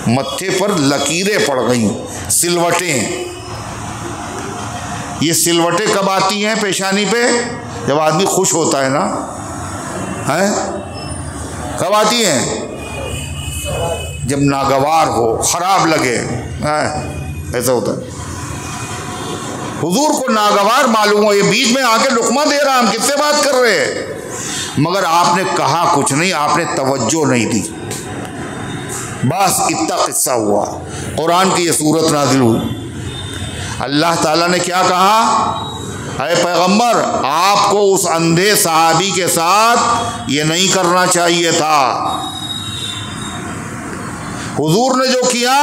मत्थे पर लकीरें पड़ गईं, सिलवटें। ये सिलवटें कब आती हैं पेशानी पे? जब आदमी खुश होता है ना, है? कब आती हैं? जब नागवार हो, खराब लगे, ऐसा होता है। हुजूर को नागवार मालूम हो, ये बीच में आके लुकमा दे रहा, हम किससे बात कर रहे हैं। मगर आपने कहा कुछ नहीं, आपने तवज्जो नहीं दी, बस इतना किस्सा हुआ। कुरान की ये सूरत नाजिल हुई। अल्लाह ताला ने क्या कहा, अरे पैगंबर आपको उस अंधे सहाबी के साथ ये नहीं करना चाहिए था। हुजूर ने जो किया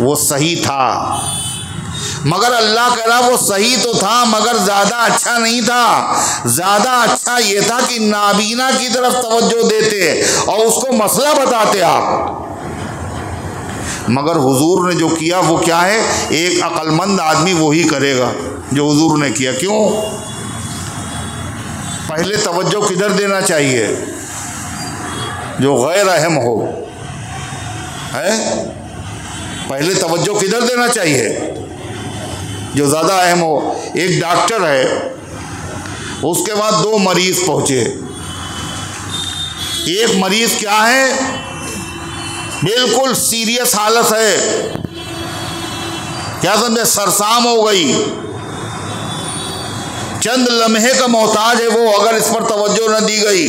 वो सही था, मगर अल्लाह कह रहा वो सही तो था मगर ज़्यादा अच्छा नहीं था। ज़्यादा अच्छा ये था कि नाबीना की तरफ तवज्जो देते और उसको मसला बताते आप। मगर हुजूर ने जो किया वो क्या है, एक अक्लमंद आदमी वही करेगा जो हुजूर ने किया। क्यों? पहले तवज्जो किधर देना चाहिए, जो गैर अहम हो है, पहले तवज्जो किधर देना चाहिए, जो ज़्यादा अहम हो। एक डॉक्टर है, उसके बाद 2 मरीज़ पहुँचे। एक मरीज़ क्या है, बिल्कुल सीरियस हालत है, क्या समझे, सरसाम हो गई, चंद लम्हे का मोहताज है वो, अगर इस पर तवज्जो न दी गई।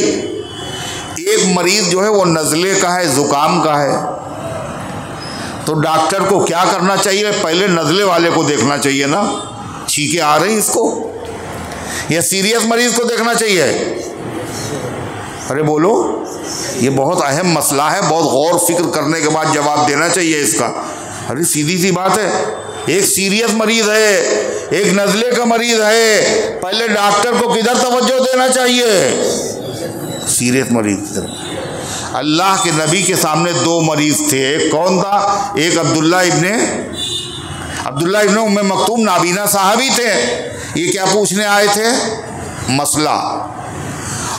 एक मरीज़ जो है वो नज़ले का है, ज़ुकाम का है, तो डॉक्टर को क्या करना चाहिए, पहले नज़ले वाले को देखना चाहिए ना, छींके आ रही इसको, या सीरियस मरीज़ को देखना चाहिए। अरे बोलो, ये बहुत अहम मसला है, बहुत गौर फिक्र करने के बाद जवाब देना चाहिए इसका। अरे सीधी सी बात है, एक सीरियस मरीज़ है, एक नज़ले का मरीज़ है, पहले डॉक्टर को किधर तवज्जो देना चाहिए, सीरियस मरीज़ की तरफ। अल्लाह के नबी के सामने 2 मरीज़ थे। एक कौन था, एक अब्दुल्ला इब्ने उम्मे मक्तूम नाबीना साहबी थे, ये क्या पूछने आए थे, मसला।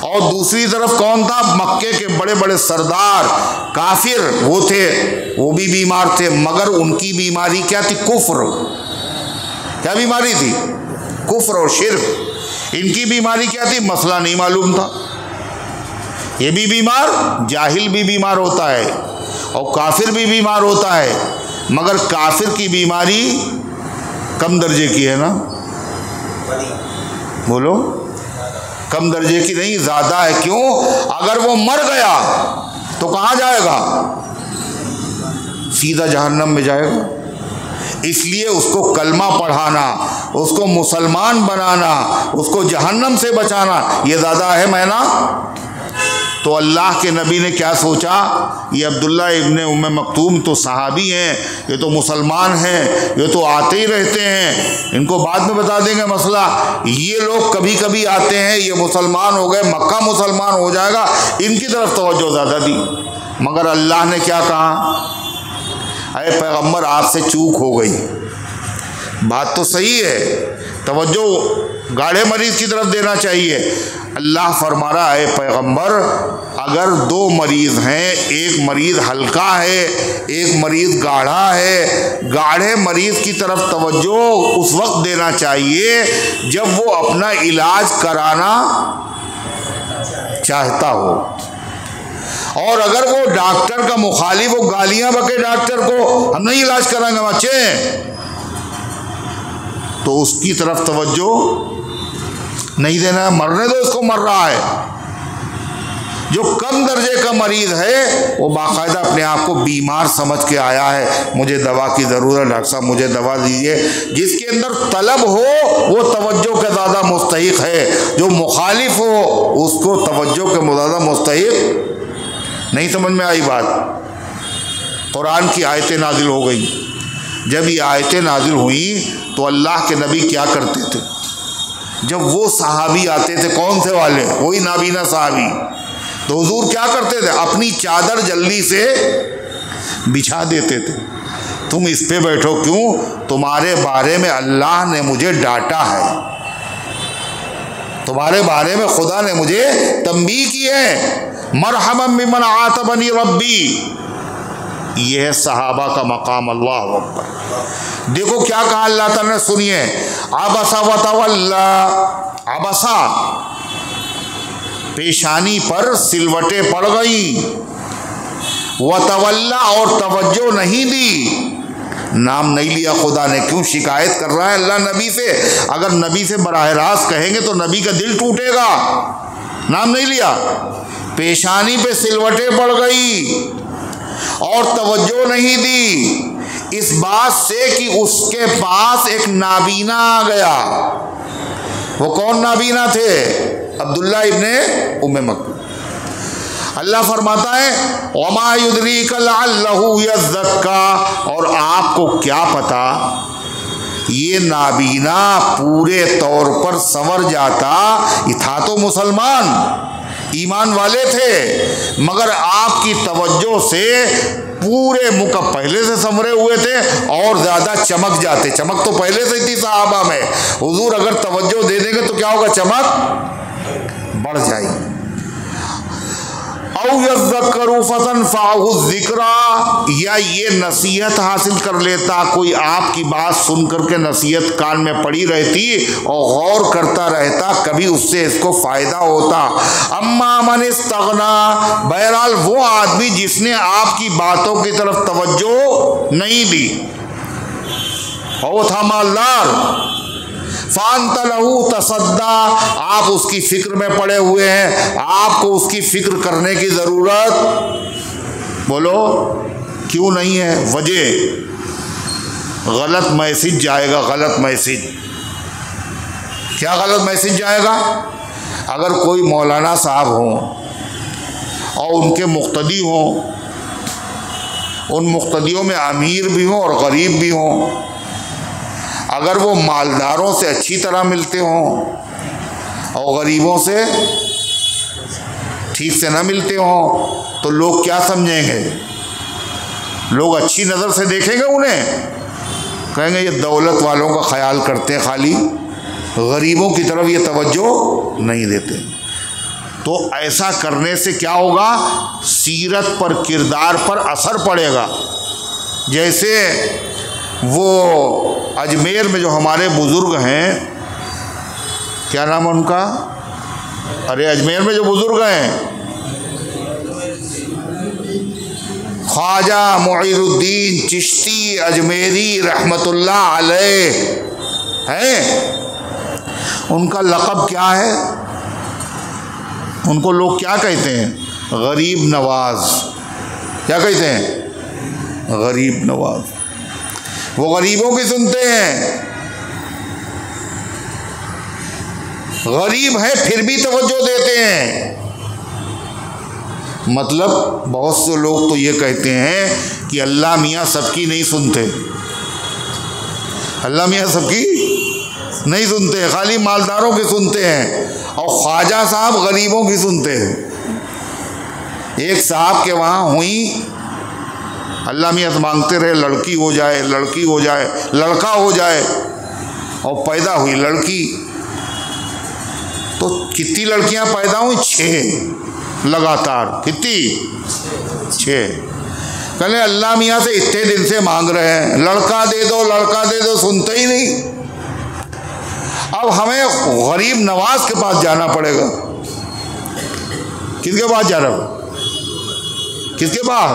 और दूसरी तरफ कौन था, मक्के के बड़े बड़े सरदार काफिर वो थे, वो भी बीमार थे, मगर उनकी बीमारी क्या थी, कुफ्र। क्या बीमारी थी, कुफ्र और शिर्क। इनकी बीमारी क्या थी, मसला नहीं मालूम था। ये भी बीमार, जाहिल भी बीमार होता है और काफिर भी बीमार होता है, मगर काफिर की बीमारी कम दर्जे की है ना, बोलो, कम दर्जे की नहीं, ज़्यादा है। क्यों? अगर वो मर गया तो कहाँ जाएगा, सीधा जहन्नम में जाएगा। इसलिए उसको कलमा पढ़ाना, उसको मुसलमान बनाना, उसको जहन्नम से बचाना, ये ज़्यादा अहम है ना। तो अल्लाह के नबी ने क्या सोचा, ये अब्दुल्ला इब्ने उम्मे मक्तूम तो सहाबी हैं, ये तो मुसलमान हैं, ये तो आते ही रहते हैं, इनको बाद में बता देंगे मसला। ये लोग कभी कभी आते हैं, ये मुसलमान हो गए, मक्का मुसलमान हो जाएगा, इनकी तरफ तवज्जो ज़्यादा दी। मगर अल्लाह ने क्या कहा, अरे पैगम्बर आपसे चूक हो गई, बात तो सही है, तवज्जो गाढ़े मरीज़ की तरफ देना चाहिए। अल्लाह फरमा रहा है, पैगंबर अगर 2 मरीज़ हैं, एक मरीज़ हल्का है, एक मरीज़ गाढ़ा है, गाढ़े मरीज़ की तरफ तवज्जो उस वक्त देना चाहिए जब वो अपना इलाज कराना चाहता हो। और अगर वो डॉक्टर का मुखालिफ, वो गालियां बके डॉक्टर को, हम नहीं इलाज कराएंगे बच्चे, तो उसकी तरफ तवज्जो नहीं देना है, मरने दो, इसको मर रहा है। जो कम दर्जे का मरीज़ है वो बाकायदा अपने आप को बीमार समझ के आया है, मुझे दवा की ज़रूरत, डॉक्टर साहब मुझे दवा दीजिए। जिसके अंदर तलब हो वो तवज्जो का ज़्यादा मुस्तहिक है, जो मुखालिफ हो उसको तवज्जो के ज़्यादा मुस्तहिक नहीं। समझ में आई बात? कुरान की आयतें नाजिल हो गई। जब ये आयतें नाजिल हुई तो अल्लाह के नबी क्या करते थे, जब वो सहाबी आते थे, कौन से वाले, वही नाबीना सहाबी, तो हुजूर क्या करते थे, अपनी चादर जल्दी से बिछा देते थे, तुम इस पे बैठो, क्यों, तुम्हारे बारे में अल्लाह ने मुझे डांटा है, तुम्हारे बारे में खुदा ने मुझे तंबीह की है। मरहमन बिमन आतबनी रब्बी, यह है सहाबा का मकाम। अल्लाह अकबर। देखो क्या कहा अल्लाह ताला ने, सुनिए, अबसा व तवल्ला, अबसा पेशानी पर सिलवटें पड़ गई, व तवल्ला और तवज्जो नहीं दी, नाम नहीं लिया खुदा ने। क्यों शिकायत कर रहा है अल्लाह नबी से? अगर नबी से बराह रास्त कहेंगे तो नबी का दिल टूटेगा। नाम नहीं लिया, पेशानी पे सिलवटें पड़ गई और तवज्जो नहीं दी इस बात से कि उसके पास एक नाबीना आ गया। वो कौन नाबीना थे? अब्दुल्ला इब्ने उम्मे मक्तूम। अल्लाह फरमाता है वमा युद्रीका लअल्लहु यज़क्का, और आपको क्या पता ये नाबीना पूरे तौर पर संवर जाता। ये था तो मुसलमान, ईमान वाले थे, मगर आपकी तवज्जो से पूरे मुख पहले से संवरे हुए थे और ज़्यादा चमक जाते। चमक तो पहले से थी सहाबा में, हुजूर अगर तवज्जो दे देंगे तो क्या होगा? चमक बढ़ जाएगी। औ यज़्ज़करू फतनफ़अहु ज़िक्रा, या ये नसीहत हासिल कर लेता, कोई आपकी बात सुन करके नसीहत कान में पड़ी रहती और गौर करता रहता, कभी उससे इसको फ़ायदा होता। अम्मा मन इस्तग़ना, बहरहाल वो आदमी जिसने आपकी बातों की तरफ तवज्जो नहीं दी और वो था मालदार। फ़अन्ता लहू तसद्दा, आप उसकी फिक्र में पड़े हुए हैं, आपको उसकी फिक्र करने की ज़रूरत बोलो क्यों नहीं है? वजह गलत मैसेज जाएगा। गलत मैसेज क्या? गलत मैसेज जाएगा। अगर कोई मौलाना साहब हों और उनके मुक्तदी हों, उन मुक्तदियों में अमीर भी हों और गरीब भी हों, अगर वो मालदारों से अच्छी तरह मिलते हों और गरीबों से ठीक से ना मिलते हों, तो लोग क्या समझेंगे? लोग अच्छी नज़र से देखेंगे उन्हें, कहेंगे ये दौलत वालों का ख्याल करते हैं, खाली गरीबों की तरफ ये तवज्जो नहीं देते। तो ऐसा करने से क्या होगा? सीरत पर, किरदार पर असर पड़ेगा। जैसे वो अजमेर में जो हमारे बुज़ुर्ग हैं, क्या नाम है उनका? अरे अजमेर में जो बुज़ुर्ग हैं, ख्वाजा मुईनुद्दीन चिश्ती अजमेरी रहमतुल्लाह अलैह हैं, उनका लक़ब क्या है? उनको लोग क्या कहते हैं? गरीब नवाज। क्या कहते हैं? गरीब नवाज। वो गरीबों की सुनते हैं, गरीब है फिर भी तवज्जो देते हैं। मतलब बहुत से लोग तो ये कहते हैं कि अल्लाह मियाँ सबकी नहीं सुनते, अल्लाह मियाँ सबकी नहीं सुनते, खाली मालदारों की सुनते हैं, और ख्वाजा साहब गरीबों की सुनते हैं। एक साहब के वहाँ हुई, अल्लाह मियाँ मांगते रहे लड़की हो जाए, लड़की हो जाए, लड़का हो जाए, और पैदा हुई लड़की। तो कितनी लड़कियां पैदा हुई? 6 लगातार। कितनी? 6। कहले अल्लाह मियाँ से इतने दिन से मांग रहे हैं, लड़का दे दो, लड़का दे दो, सुनते ही नहीं। अब हमें गरीब नवाज के पास जाना पड़ेगा। किसके पास जा रहा? किसके पास?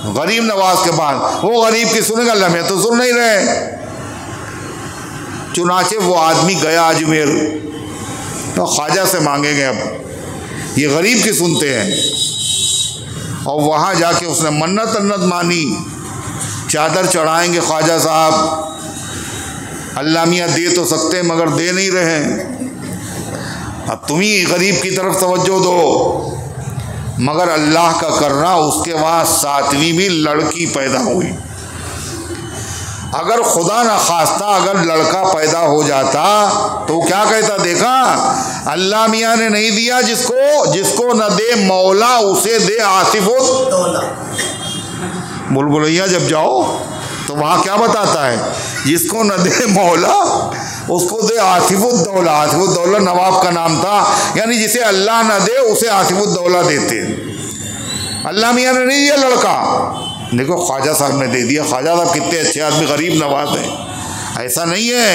गरीब नवाज के पास। वो गरीब की सुनेगा, अल्लाह मियाँ तो सुन नहीं रहे। चुनाचे वो आदमी गया अजमेर, तो ख्वाजा से मांगेंगे। अब ये गरीब की सुनते हैं, और वहाँ जाके उसने मन्नत अन्नत मानी, चादर चढ़ाएंगे ख्वाजा साहब, अल्लाह मियाँ दे तो सकते मगर दे नहीं रहे, अब तुम ही गरीब की तरफ तवज्जो दो। मगर अल्लाह का करना, उसके वहाँ 7वीं भी लड़की पैदा हुई। अगर खुदा न खास्ता अगर लड़का पैदा हो जाता तो क्या कहता? देखा अल्लाह मियाँ ने नहीं दिया, जिसको न दे मौला उसे दे आसिफुद्दौला। बुलबुलैया जब जाओ तो वहाँ क्या बताता है? जिसको न दे मौला उसको दे आसिफुद्दौला। आसिफुद्दौला नवाब का नाम था, यानी जिसे अल्लाह न दे उसे आसिफुद्दौला देते। अल्लाह मियाँ ने नहीं दिया लड़का, देखो ख्वाजा साहब ने दे दिया। ख्वाजा साहब कितने अच्छे आदमी, गरीब नवाज हैं। ऐसा नहीं है।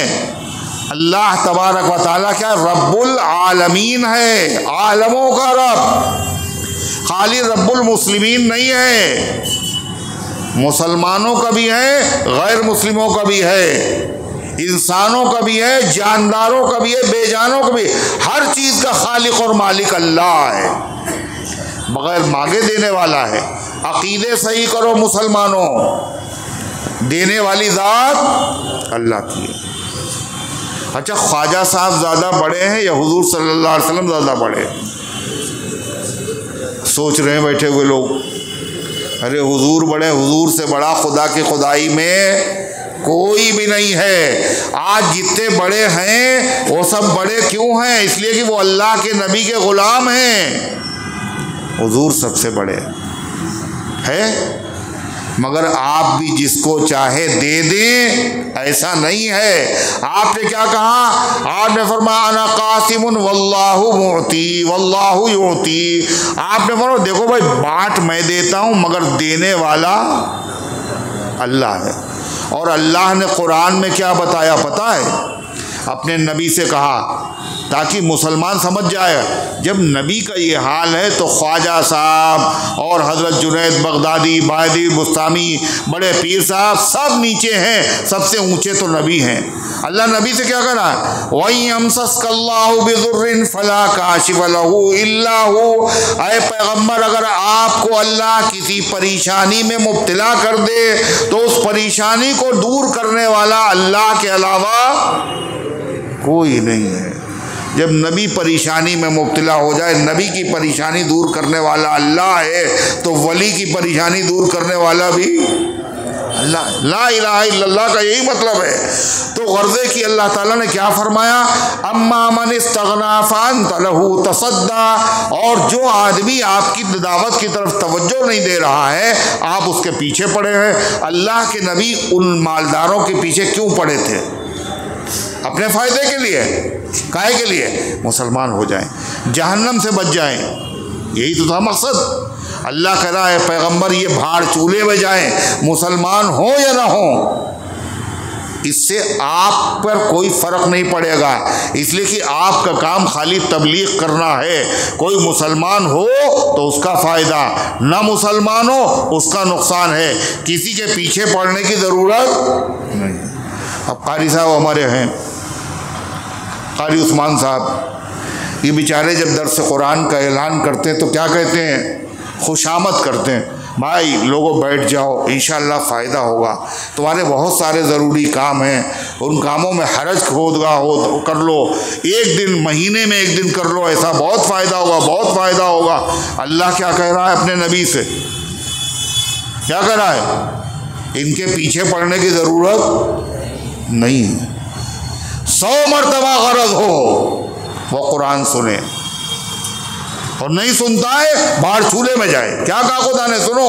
अल्लाह तबारक व तआला क्या? रब्बुल आलमीन है, आलमों का रब, खाली रब्बुल मुस्लिमीन नहीं है। मुसलमानों का भी है, गैर मुस्लिमों का भी है, इंसानों का भी है, जानदारों का भी है, बेजानों का भी है। हर चीज़ का खालिक और मालिक अल्लाह है, बगैर मांगे देने वाला है। अकीदे सही करो मुसलमानों, देने वाली ज़ात अल्लाह की है। अच्छा, ख्वाजा साहब ज़्यादा बड़े हैं या हुजूर सल्लल्लाहु अलैहि वसल्लम ज़्यादा बड़े? सोच रहे हैं बैठे हुए लोग, अरे हुजूर बड़े, हुजूर से बड़ा खुदा की खुदाई में कोई भी नहीं है। आज जितने बड़े हैं वो सब बड़े क्यों हैं? इसलिए कि वो अल्लाह के नबी के ग़ुलाम हैं। हुजूर सबसे बड़े है, मगर आप भी जिसको चाहे दे दें, ऐसा नहीं है। आपने क्या कहा? आपने फरमाया अना कासिमुन वल्लाहु मुअती वल्लाहु युती। आपने फरमाया देखो भाई, बांट मैं देता हूँ मगर देने वाला अल्लाह है। और अल्लाह ने कुरान में क्या बताया पता है? अपने नबी से कहा, ताकि मुसलमान समझ जाए, जब नबी का ये हाल है तो ख्वाजा साहब और हज़रत जुनैद बगदादी, बायदी बुस्तामी, बड़े पीर साहब सब नीचे हैं, सबसे ऊंचे तो नबी हैं। अल्लाह नबी से क्या करा? वही अमसस्कल्लाहु बिज़ुर्रिन फला काशिफ लहू इल्ला हू। ऐ पैगम्बर, अगर आपको अल्लाह किसी परेशानी में मुब्तला कर दे तो उस परेशानी को दूर करने वाला अल्लाह के अलावा कोई नहीं है। जब नबी परेशानी में मुब्तला हो जाए, नबी की परेशानी दूर करने वाला अल्लाह है, तो वली की परेशानी दूर करने वाला भी अल्लाह। ला इलाहा इल्लल्लाह का यही मतलब है। तो गर्ज़े की अल्लाह ताला ने क्या फरमाया? अम्मा मन इस्तग़ना फ़अन्त लहू तसद्दा। और जो आदमी आपकी दावत की तरफ तवज्जो नहीं दे रहा है, आप उसके पीछे पड़े हैं। अल्लाह के नबी उन मालदारों के पीछे क्यों पड़े थे? अपने फ़ायदे के लिए। काहे के लिए? मुसलमान हो जाएं, जहन्नम से बच जाएं, यही तो था मकसद। अल्लाह कह रहा है पैगंबर ये भाड़ चूल्हे में जाएं, मुसलमान हो या ना हो, इससे आप पर कोई फ़र्क नहीं पड़ेगा। इसलिए कि आपका काम खाली तबलीग करना है। कोई मुसलमान हो तो उसका फ़ायदा, ना मुसलमान हो उसका नुकसान है। किसी के पीछे पड़ने की ज़रूरत नहीं। अब कारी साहब हमारे हैं, कारी उस्मान साहब, ये बेचारे जब दर्स कुरान का ऐलान करते हैं तो क्या कहते हैं? खुशामद करते हैं, भाई लोगों बैठ जाओ, इंशाअल्लाह फ़ायदा होगा, तुम्हारे बहुत सारे ज़रूरी काम हैं, उन कामों में हरज खोदगा हो तो कर लो, एक दिन महीने में एक दिन कर लो, ऐसा बहुत फ़ायदा होगा, बहुत फ़ायदा होगा। अल्लाह क्या कह रहा है अपने नबी से? क्या कह रहा है? इनके पीछे पड़ने की ज़रूरत नहीं है। 100 मरतबा गरज हो वो कुरान सुने, और नहीं सुनता है बाहर चूल्हे में जाए। क्या कहा खुदा ने? सुनो,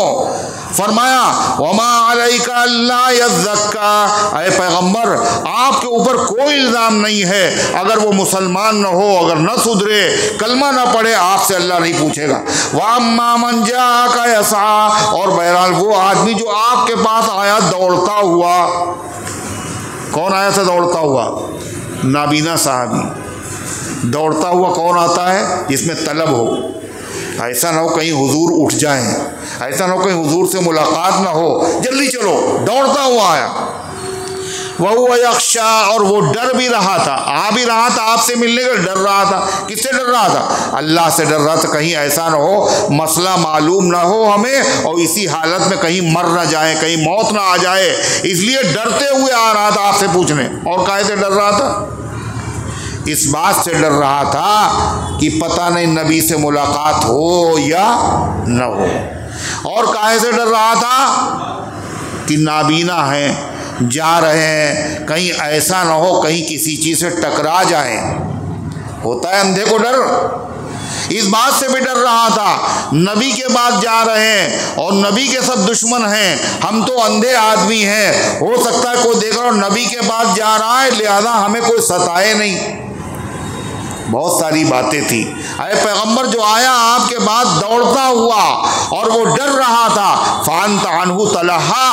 फरमाया वमा अलैका अल्ला यज़क्का। ऐ पैगंबर, आपके ऊपर कोई इल्ज़ाम नहीं है अगर वो मुसलमान न हो, अगर न सुधरे, कलमा न पढ़े, आपसे अल्लाह नहीं पूछेगा। वअम्मा मन जाअका यसा। और बहरहाल वो आदमी जो आपके पास आया दौड़ता हुआ, कौन आया था दौड़ता हुआ? नाबीना साहबी। दौड़ता हुआ कौन आता है? जिसमें तलब हो। ऐसा ना हो कहीं हुजूर उठ जाएं, ऐसा ना हो कहीं हुजूर से मुलाकात ना हो, जल्दी चलो। दौड़ता हुआ आया। वह यख्शा, और वो डर भी रहा था, आ भी रहा था, आपसे मिलने का डर रहा था। किससे डर रहा था? अल्लाह से डर रहा था, कहीं ऐसा ना हो मसला मालूम ना हो हमें और इसी हालत में कहीं मर ना जाए, कहीं मौत ना आ जाए, इसलिए डरते हुए आ रहा था आपसे पूछने। और काहे से डर रहा था? इस बात से डर रहा था कि पता नहीं नबी से मुलाकात हो या न हो। और काहे से डर रहा था? कि नाबीना हैं, जा रहे हैं, कहीं ऐसा ना हो कहीं किसी चीज़ से टकरा जाए। होता है अंधे को डर। इस बात से भी डर रहा था, नबी के बाद जा रहे हैं और नबी के सब दुश्मन हैं, हम तो अंधे आदमी हैं, हो सकता है कोई देख रहा हो नबी के बाद जा रहा है, लिहाजा हमें कोई सताए नहीं। बहुत सारी बातें थी। अरे पैगंबर जो आया आपके बाद दौड़ता हुआ और वो डर रहा था, फ़ान तानहु तलहा,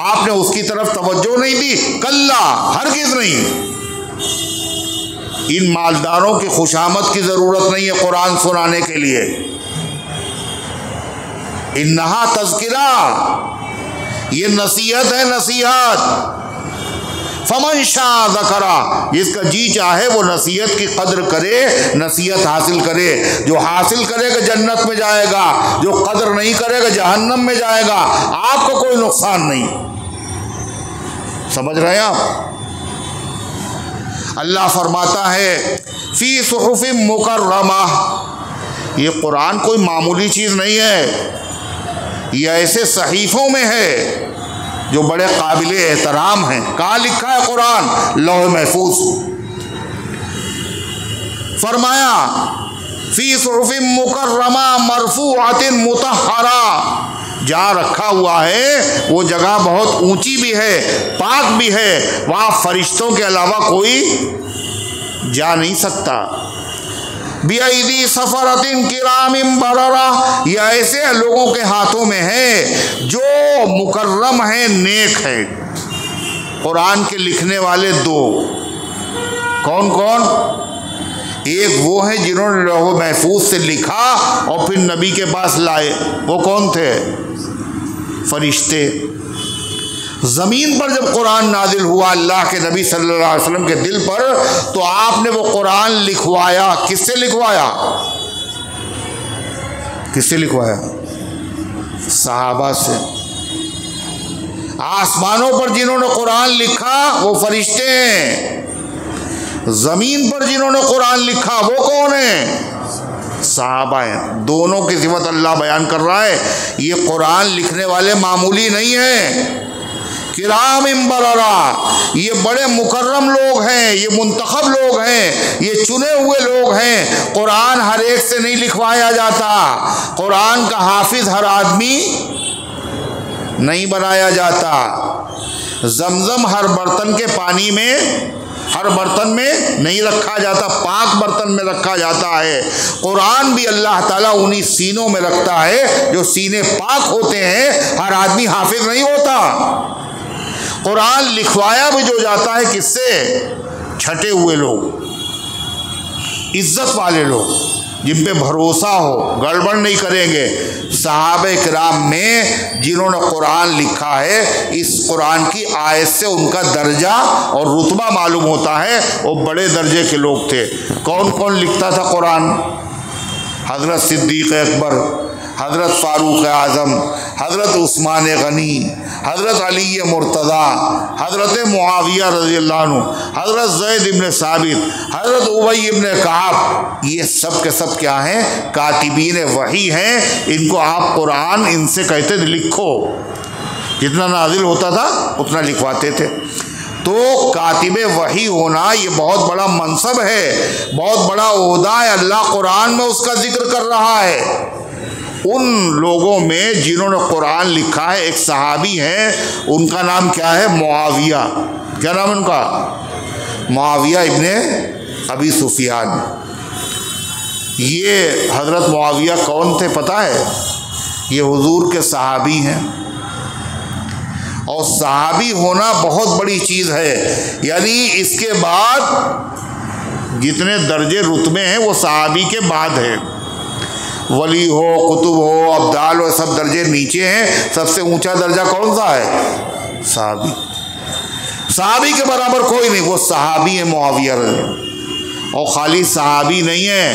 आपने उसकी तरफ तवज्जो नहीं दी, कल्ला, हरगिज़ नहीं। इन मालदारों की खुशामद की ज़रूरत नहीं है कुरान सुनाने के लिए। इन्नहा तज़किरा, ये नसीहत है, नसीहत। फमन शाह ज़करा, जिसका जी चाहे वो नसीहत की कद्र करे, नसीहत हासिल करे। जो हासिल करेगा जन्नत में जाएगा, जो कद्र नहीं करेगा जहन्नम में जाएगा। आपको कोई नुकसान नहीं। समझ रहे हैं आप? अल्लाह फरमाता है फी सुहुफ़िन मुकर्रमा, ये कुरान कोई मामूली चीज़ नहीं है, ये ऐसे सहीफ़ों में है जो बड़े काबिल एहतराम हैं। कहाँ लिखा है कुरान? लौह महफूज। फरमाया फी सुहुफ़िन मुकर्रमा मरफ़ूअतिन मुतहहरा, जहाँ रखा हुआ है वो जगह बहुत ऊंची भी है, पाक भी है, वहाँ फरिश्तों के अलावा कोई जा नहीं सकता। बिअयदी सफरतिन किरामिन बररा, यह ऐसे लोगों के हाथों में है जो मुकर्रम है, नेक है। कुरान के लिखने वाले दो, कौन कौन? एक वो है जिन्होंने लौह महफूज से लिखा और फिर नबी के पास लाए, वो कौन थे? फरिश्ते। ज़मीन पर जब कुरान नाजिल हुआ अल्लाह के नबी सल्लल्लाहु अलैहि वसल्लम के दिल पर, तो आपने वो कुरान लिखवाया। किससे लिखवाया? किससे लिखवाया? सहाबा से। आसमानों पर जिन्होंने कुरान लिखा वो फरिश्ते हैं, ज़मीन पर जिन्होंने कुरान लिखा वो कौन है? सहाबा हैं। दोनों की सिफत अल्लाह बयान कर रहा है। ये कुरान लिखने वाले मामूली नहीं है, किरामिन बररा, ये बड़े मुकर्रम लोग हैं, ये मुंतखब लोग हैं, ये चुने हुए लोग हैं। कुरान हर एक से नहीं लिखवाया जाता, कुरान का हाफिज हर आदमी नहीं बनाया जाता। जमजम हर बर्तन के पानी में, हर बर्तन में नहीं रखा जाता, पाक बर्तन में रखा जाता है। कुरान भी अल्लाह ताला उन्हीं सीनों में रखता है जो सीने पाक होते हैं। हर आदमी हाफिज नहीं होता। कुरान लिखवाया भी जो जाता है किससे? छटे हुए लोग, इज्जत वाले लोग, जिन पे भरोसा हो, गड़बड़ नहीं करेंगे। सहाबे किराम में जिन्होंने कुरान लिखा है, इस कुरान की आयत से उनका दर्जा और रुतबा मालूम होता है, वो बड़े दर्जे के लोग थे। कौन कौन लिखता था कुरान? हज़रत सिद्दीक़ अकबर, हज़रत फ़ारूक़ आज़म, हज़रत उस्मान गनी, हज़रत अली मुर्तज़ा, हज़रत मुआविया रज़ियल्लाहु अन्हु, हज़रत ज़ैद इब्न साबित, हज़रत उबई इब्न कआब, ये सब के सब क्या हैं? कातिबीन वही हैं। इनको आप कुरान इनसे कहते थे लिखो, जितना नाजिल होता था उतना लिखवाते थे। तो कातिबे वही होना ये बहुत बड़ा मनसब है, बहुत बड़ा ओहदा है। अल्लाह कुरान में उसका जिक्र कर रहा है। उन लोगों में जिन्होंने कुरान लिखा है एक सहाबी हैं, उनका नाम क्या है? मुआविया। क्या नाम उनका? मुआविया इब्ने अबी सुफियान। ये हज़रत मुआविया कौन थे पता है? ये हुजूर के सहाबी हैं। और सहाबी होना बहुत बड़ी चीज़ है, यानी इसके बाद जितने दर्जे रुतबे हैं वो सहाबी के बाद है। वली हो, कुतुब हो, अब्दाल हो, सब दर्जे नीचे हैं। सबसे ऊंचा दर्जा कौन सा है? सहाबी। सहाबी के बराबर कोई नहीं, वो सहाबी है मुआविया। और खाली सहाबी नहीं है,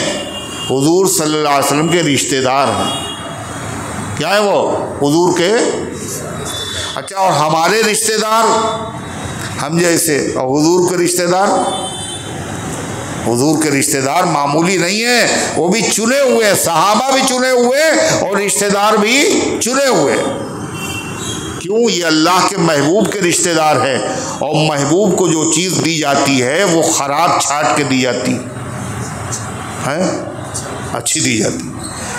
हुजूर सल्लल्लाहु अलैहि वसल्लम के रिश्तेदार हैं। क्या है वो? हुजूर के। अच्छा, और हमारे रिश्तेदार हम जैसे, और हुजूर के रिश्तेदार, हुजूर के रिश्तेदार मामूली नहीं है, वो भी चुने हुए, सहाबा भी चुने हुए और रिश्तेदार भी चुने हुए। क्यों? ये अल्लाह के महबूब के रिश्तेदार हैं। और महबूब को जो चीज़ दी जाती है वो ख़राब छाट के दी जाती है, अच्छी दी जाती।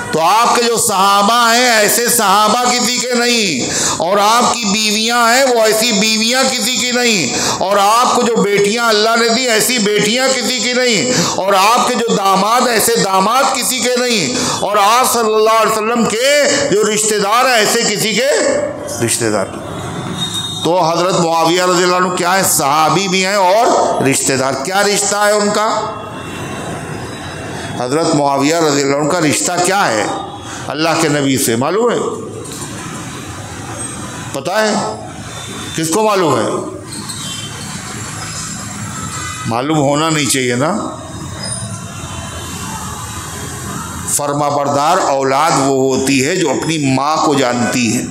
तो आपके जो सहाबा हैं ऐसे सहाबा किसी के नहीं, और आपकी बीवियां हैं वो ऐसी बीवियां किसी की नहीं, और आपको जो बेटियां अल्लाह ने दी ऐसी बेटियां किसी की नहीं, और आपके जो दामाद ऐसे दामाद किसी के नहीं, और आप सल्लल्लाहु अलैहि वसल्लम के जो रिश्तेदार हैं ऐसे किसी के रिश्तेदार। तो हज़रत मुआविया रज़ियल्लाहु अन्हु क्या है? सहाबी भी हैं और रिश्तेदार। क्या रिश्ता है उनका? हज़रत मुआविया रज़ियल्लाहु अन्हु का रिश्ता क्या है अल्लाह के नबी से मालूम है? पता है? किसको मालूम है? मालूम होना नहीं चाहिए ना। फर्माबरदार औलाद वो होती है जो अपनी माँ को जानती है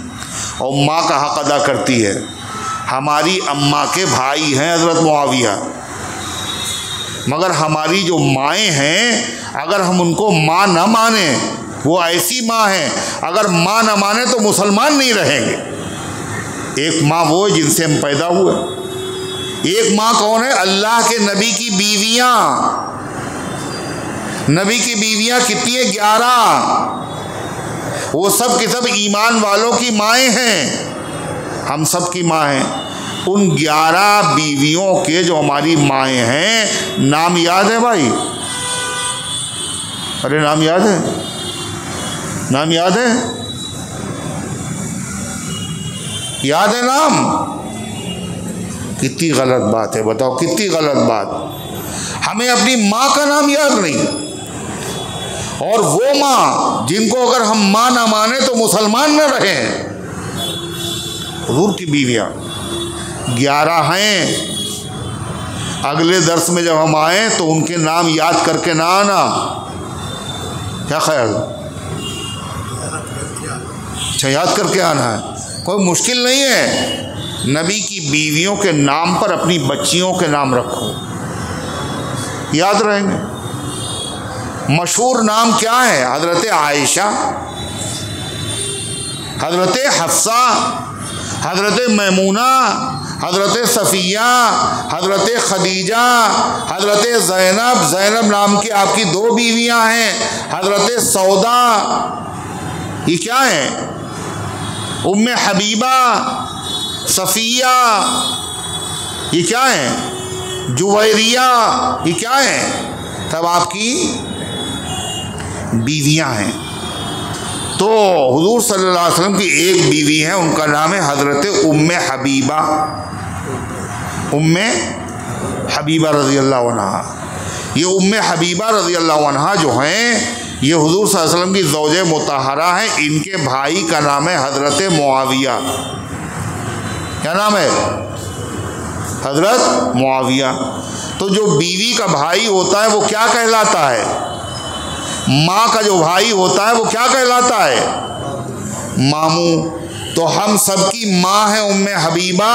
और माँ का हक अदा करती है। हमारी अम्मा के भाई हैं हज़रत मुआविया, मगर हमारी जो माएँ हैं अगर हम उनको माँ न माने, वो ऐसी माँ हैं अगर माँ न माने तो मुसलमान नहीं रहेंगे। एक माँ वो है जिनसे हम पैदा हुए। एक माँ कौन है? अल्लाह के नबी की बीवियाँ। नबी की बीवियाँ कितनी है? 11। वो सब की सब ईमान वालों की माएँ हैं, हम सब की माँ हैं। उन 11 बीवियों के जो हमारी माएँ हैं, नाम याद है भाई? अरे नाम याद है? नाम याद है? याद है नाम? कितनी गलत बात है, बताओ कितनी गलत बात। हमें अपनी माँ का नाम याद नहीं, और वो माँ जिनको अगर हम माँ ना माने तो मुसलमान न रहे। हुजूर की बीवियाँ 11 हैं। अगले दर्स में जब हम आए तो उनके नाम याद करके ना आना, क्या ख्याल? अच्छा, याद करके आना है, कोई मुश्किल नहीं है। नबी की बीवियों के नाम पर अपनी बच्चियों के नाम रखो, याद रहेंगे। मशहूर नाम क्या है? हज़रत आयशा, हज़रत हफ्सा, हज़रत मैमूना, हज़रत सफ़िया, हज़रत खदीजा, हज़रत ज़ैनब। ज़ैनब नाम की आपकी 2 बीवियां हैं। हज़रत सौदा, ये क्या है? उम्मे हबीबा, सफ़िया, ये क्या है? जुवैरिया, ये क्या है? तब आपकी बीवियां हैं। तो हुजूर सल्लल्लाहु अलैहि वसल्लम की एक बीवी है, उनका नाम है हज़रत उम्मे हबीबा। उम्मे हबीबा रज़ी अल्लाह अन्हा। ये उम्मे हबीबा रज़ी अल्लाह अन्हा जो हैं, ये हुजूर सल्लल्लाहु अलैहि वसल्लम की ज़ौजे मुतहरा है। इनके भाई का नाम है हज़रत मुआविया। क्या नाम है? हज़रत मुआविया। तो जो बीवी का भाई होता है वो क्या कहलाता है? माँ का जो भाई होता है वो क्या कहलाता है? मामू। तो हम सबकी माँ है उम्मे हबीबा,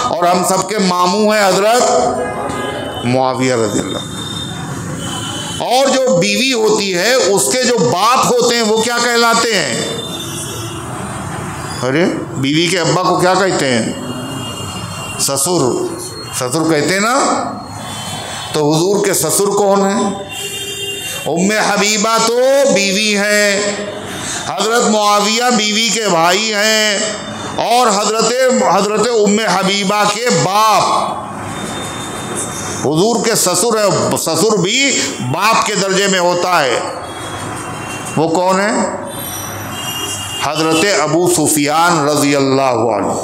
और हम सबके मामू हैं हज़रत मुआविया रज़ियल्लाहु। और जो बीवी होती है उसके जो बाप होते हैं वो क्या कहलाते हैं? अरे, बीवी के अब्बा को क्या कहते हैं? ससुर। ससुर कहते हैं ना। तो हुजूर के ससुर कौन है? उम्मे हबीबा तो बीवी हैं, हज़रत मुआविया बीवी के भाई हैं, और हज़रत उम्मे हबीबा के बाप हुजूर के ससुर है। ससुर भी बाप के दर्जे में होता है। वो कौन है? हज़रत अबू सुफियान रज़ी अल्लाहु अन्हु।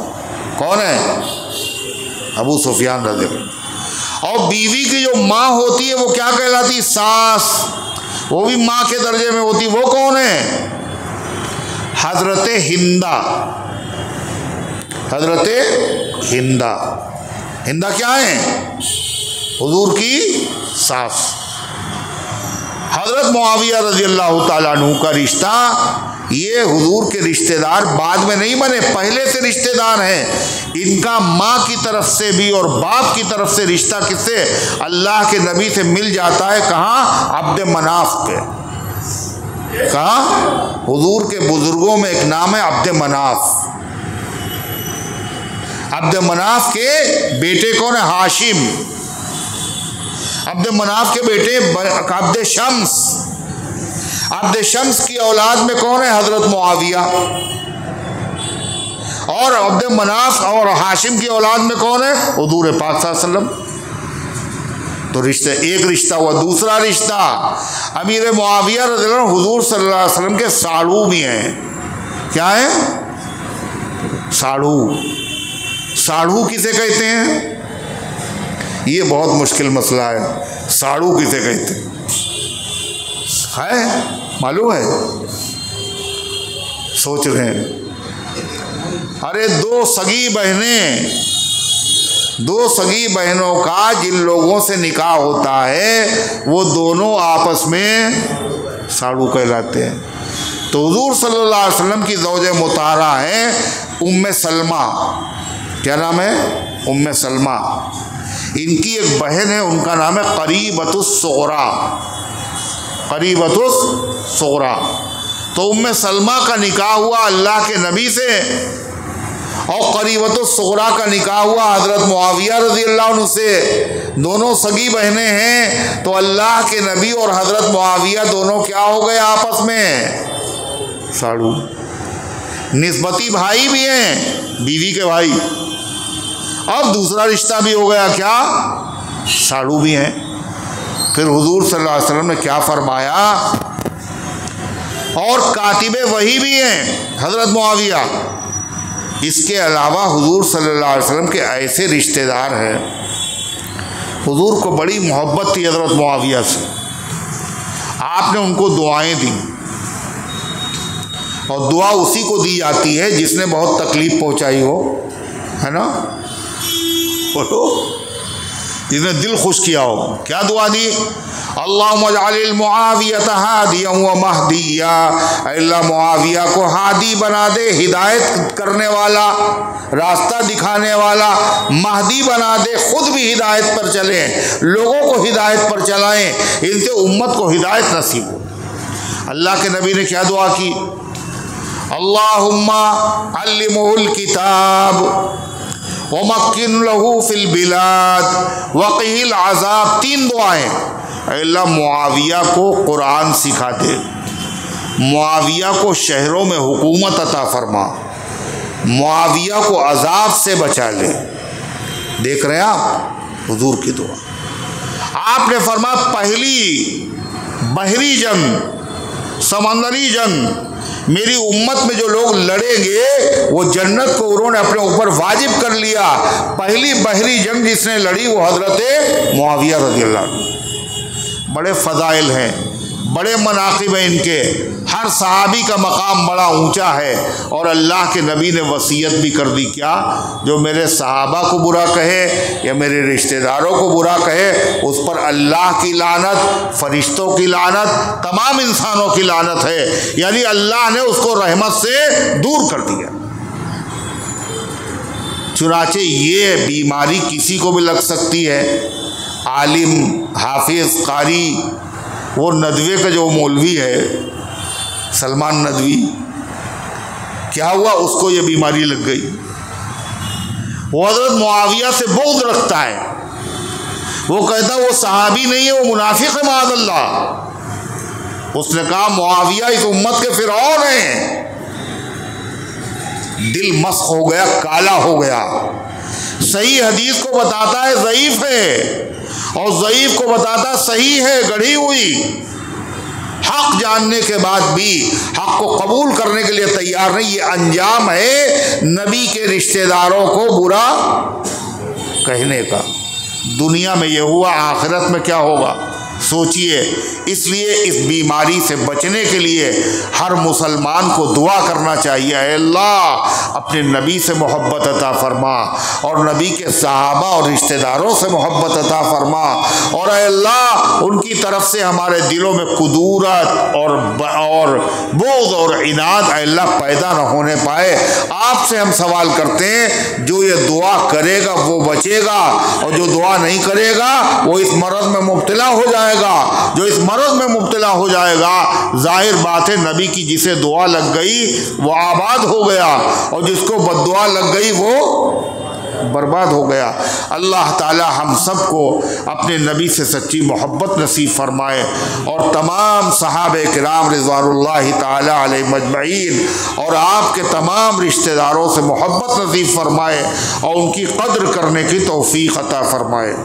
कौन है? अबू सुफियान रज़ी अल्लाह। और बीवी की जो माँ होती है वो क्या कहलाती? सास। वो भी माँ के दर्जे में होती। वो कौन है? हज़रत हिंदा। हज़रत हिंदा। हिंदा क्या है? हुजूर की सास। हज़रत मुआविया रज़ी अल्लाह ताला अन्हु का रिश्ता, ये हुजूर के रिश्तेदार बाद में नहीं बने, पहले से रिश्तेदार हैं। इनका माँ की तरफ से भी और बाप की तरफ से रिश्ता किससे? अल्लाह के नबी से मिल जाता है। कहाँ? अब्द मनाफ पे। कहाँ? हुजूर के बुजुर्गों में एक नाम है अब्द मनाफ। अब्द मनाफ के बेटे कौन है? हाशिम। अब्द मनाफ के बेटे अब्द शम्स। अब्द शम्स की औलाद में कौन है? हज़रत मुआविया। और अब्द मनाफ और हाशिम की औलाद में कौन है? हुजूर पाक सल्लल्लाहु अलैहि वसल्लम। तो रिश्ते, एक रिश्ता हुआ। दूसरा रिश्ता, अमीर मुआविया रज़ियल्लाहु अन्हु हुजूर सल्लल्लाहु अलैहि वसल्लम के साड़ू भी हैं। क्या है? साड़ू। साड़ू किसे कहते हैं? ये बहुत मुश्किल मसला है। साड़ू किसे कहते हैं? है मालूम है? सोच रहे हैं? अरे दो सगी बहनों का जिन लोगों से निकाह होता है वो दोनों आपस में साड़ू कहलाते हैं। तो हुजूर सल्लल्लाहु अलैहि वसल्लम की ज़ौजे मुताहरा है उम्मे सलमा। क्या नाम है? उम्मे सलमा। इनकी एक बहन है, उनका नाम है करीबतुस सुगरा। करीबतुस सुगरा। तो उम्मे सलमा का निकाह हुआ अल्लाह के नबी से और करीबतुस सुगरा का निकाह हुआ हज़रत मुआविया रज़ियल्लाहु अन्हु से। दोनों सगी बहनें हैं। तो अल्लाह के नबी और हज़रत मुआविया दोनों क्या हो गए आपस में? साड़ू। निस्बती भाई भी हैं, बीवी के भाई। अब दूसरा रिश्ता भी हो गया, क्या? साड़ू भी हैं। फिर हुजूर सल्लल्लाहु अलैहि वसल्लम ने क्या फरमाया? और कातिबे वही भी हैं हज़रत मुआविया। इसके अलावा हुजूर सल्लल्लाहु अलैहि वसल्लम के ऐसे रिश्तेदार हैं, हुजूर को बड़ी मोहब्बत थी हज़रत मुआविया से। आपने उनको दुआएं दी और दुआ उसी को दी जाती है जिसने बहुत तकलीफ पहुंचाई हो, है ना? बोलो, जिसने दिल खुश किया हो। क्या दुआ दी? अल्लाहुम्मा जअल मुआवियत हादियन व महदिया। अल्लाह मुआविया को हादी बना दे, हिदायत करने वाला, रास्ता दिखाने वाला, महदी बना दे, खुद भी हिदायत पर चले, लोगों को हिदायत पर चलाएं, इनसे उम्मत को हिदायत नसीब हो। अल्लाह के नबी ने क्या दुआ की? अल्लाहुम्मा अल्लिमुहुल किताब वमक्किन लहू फिल बिलाद वक़िहिल अज़ाब। 3 दुआएं। अल्लाह मुआविया को कुरान सिखा दे, मुआविया को शहरों में हुकूमत अता फरमा, मुआविया को अजाब से बचा ले। देख रहे हैं आप हुजूर की दुआ। आपने फरमाया पहली बहरी जंग, समंदरी जंग, मेरी उम्मत में जो लोग लड़ेंगे वो जन्नत को उन्होंने अपने ऊपर वाजिब कर लिया। पहली बहरी जंग जिसने लड़ी वो हजरत मुआविया रज़ियल्लाहु अन्हु। बड़े फ़ज़ाइल हैं, बड़े मनाक़िब हैं इनके। हर सहाबी का मकाम बड़ा ऊंचा है। और अल्लाह के नबी ने वसीयत भी कर दी, क्या? जो मेरे सहाबा को बुरा कहे या मेरे रिश्तेदारों को बुरा कहे उस पर अल्लाह की लानत, फरिश्तों की लानत, तमाम इंसानों की लानत है। यानी अल्लाह ने उसको रहमत से दूर कर दिया। चुनाचे ये बीमारी किसी को भी लग सकती है। आलिम, हाफिज, कारी, वो नदवे का जो मौलवी है सलमान नदवी, क्या हुआ? उसको ये बीमारी लग गई। वो हज़रत मुआविया से बुग़्ज़ रखता है। वो कहता वो सहाबी नहीं है, वो मुनाफिक है माअज़ल्लाह। उसने कहा मुआविया इस उम्मत के फ़िरऔन हैं। दिल मस्ख़ हो गया, काला हो गया। सही हदीस को बताता है ज़ईफ़ है और ज़ईफ़ को बताता सही है, गढ़ी हुई। हक जानने के बाद भी हक को कबूल करने के लिए तैयार नहीं। ये अंजाम है नबी के रिश्तेदारों को बुरा कहने का। दुनिया में ये हुआ, आखिरत में क्या होगा सोचिए। इसलिए इस बीमारी से बचने के लिए हर मुसलमान को दुआ करना चाहिए, अल्लाह अपने नबी से मोहब्बत अता फरमा और नबी के सहाबा और रिश्तेदारों से मोहब्बत अता फरमा और अल्लाह उनकी तरफ से हमारे दिलों में कुदूरत और बोझ और इनाद अल्लाह पैदा न होने पाए। आपसे हम सवाल करते हैं, जो ये दुआ करेगा वो बचेगा और जो दुआ नहीं करेगा वो इस मरज़ में मुब्तला हो जाएगा। जो इस मरज़ में मुब्तला हो जाएगा, जाहिर बात है नबी की जिसे दुआ लग गई वो आबाद हो गया और जिसको बद्दुआ लग गई वो बर्बाद हो गया। अल्लाह ताला हम सबको अपने नबी से सच्ची मोहब्बत नसीब फरमाए और तमाम सहाबे किराम रिज़वानुल्लाहि ताला अलैहिम अजमईन और आपके तमाम रिश्तेदारों से मोहब्बत नसीब फरमाए और उनकी कद्र करने की तौफीक अता फरमाए।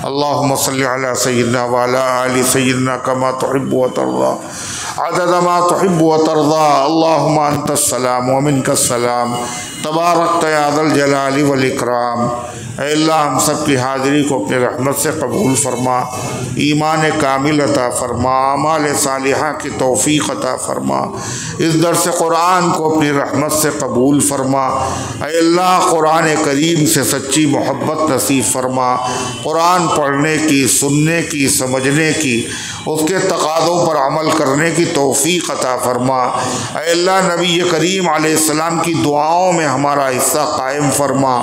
अल्लाहुम्मा सल्लि अला सय्यिदिना व अला आलि सय्यिदिना कमा तुहिब्बु व तर्ज़ा अदद मा तुहिब्बु व तर्ज़ा। अल्लाहुम्मा अंतस सलाम व मिनकस सलाम तबारक यादल जलाली वल इकराम। ऐ अल्लाह हम सब की हाज़िरी को अपने रहमत से कबूल फरमा, ईमान कामिल अता फरमा, अमाल सालिहा की तौफ़ीक़ अता फरमा, इस दर्स कुरान को अपनी रहमत से कबूल फरमा। ऐ अल्लाह कुरान करीम से सच्ची मोहब्बत नसीब फरमा, कुरान पढ़ने की, सुनने की, समझने की, उसके तकाज़ों पर अमल करने की तौफ़ीक़ अता फरमा। ऐ अल्लाह नबी करीम अलैहिस्सलाम की दुआओं में हमारा हिस्सा कायम फरमा।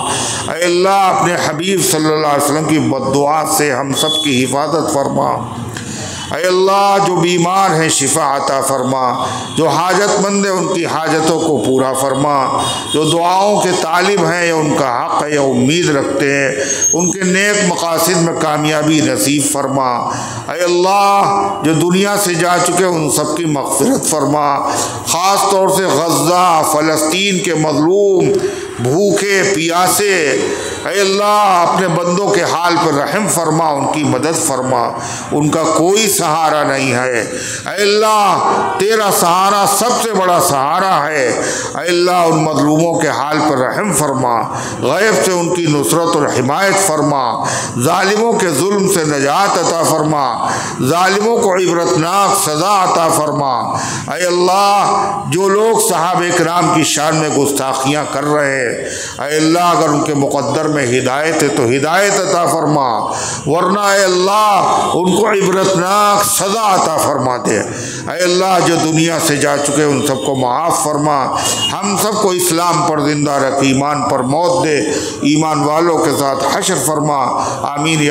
ऐ अल्लाह अपने हबीब सल्लल्लाहु अलैहि वसल्लम की बद्दुआ से हम सब की हिफाजत फरमा। ऐ अल्लाह जो बीमार हैं शिफा अता फरमा, जो हाजतमंद है उनकी हाजतों को पूरा फरमा, जो दुआओं के तालिब हैं या उनका हक़ है या उम्मीद रखते हैं उनके नेक मकासद में कामयाबी नसीब फरमा। ऐ अल्लाह जो दुनिया से जा चुके उन सब की मग़फ़िरत फरमा, ख़ास तौर से गज़ा फ़लस्तीन के मज़लूम भूखे प्यासे, ऐ अल्लाह अपने बंदों के हाल पर रहम फरमा, उनकी मदद फरमा, उनका कोई सहारा नहीं है। ऐ अल्लाह तेरा सहारा सबसे बड़ा सहारा है। ऐ अल्लाह उन मज़लूमों के हाल पर रहम फरमा, गैब से उनकी नुसरत और हिमायत फरमा, ज़ालिमों के जुल्म से नजात अता फरमा, ज़ालिमों को इबरतनाक सज़ा अता फरमा। ऐ अल्लाह जो लोग सहाबे किराम की शान में गुस्ताखियाँ कर रहे हैं, ऐ अल्लाह अगर उनके मुक़द्दर में हिदायत है तो हिदायत अता फरमा, वरना ऐ अल्लाह उनको इबरतनाक सज़ा अता फरमा दे। ऐ अल्लाह जो दुनिया से जा चुके उन सबको माफ़ फरमा, हम सबको इस्लाम पर ज़िंदा रख, ईमान पर मौत दे, ईमान वालों के साथ हश्र फरमा। आमीन।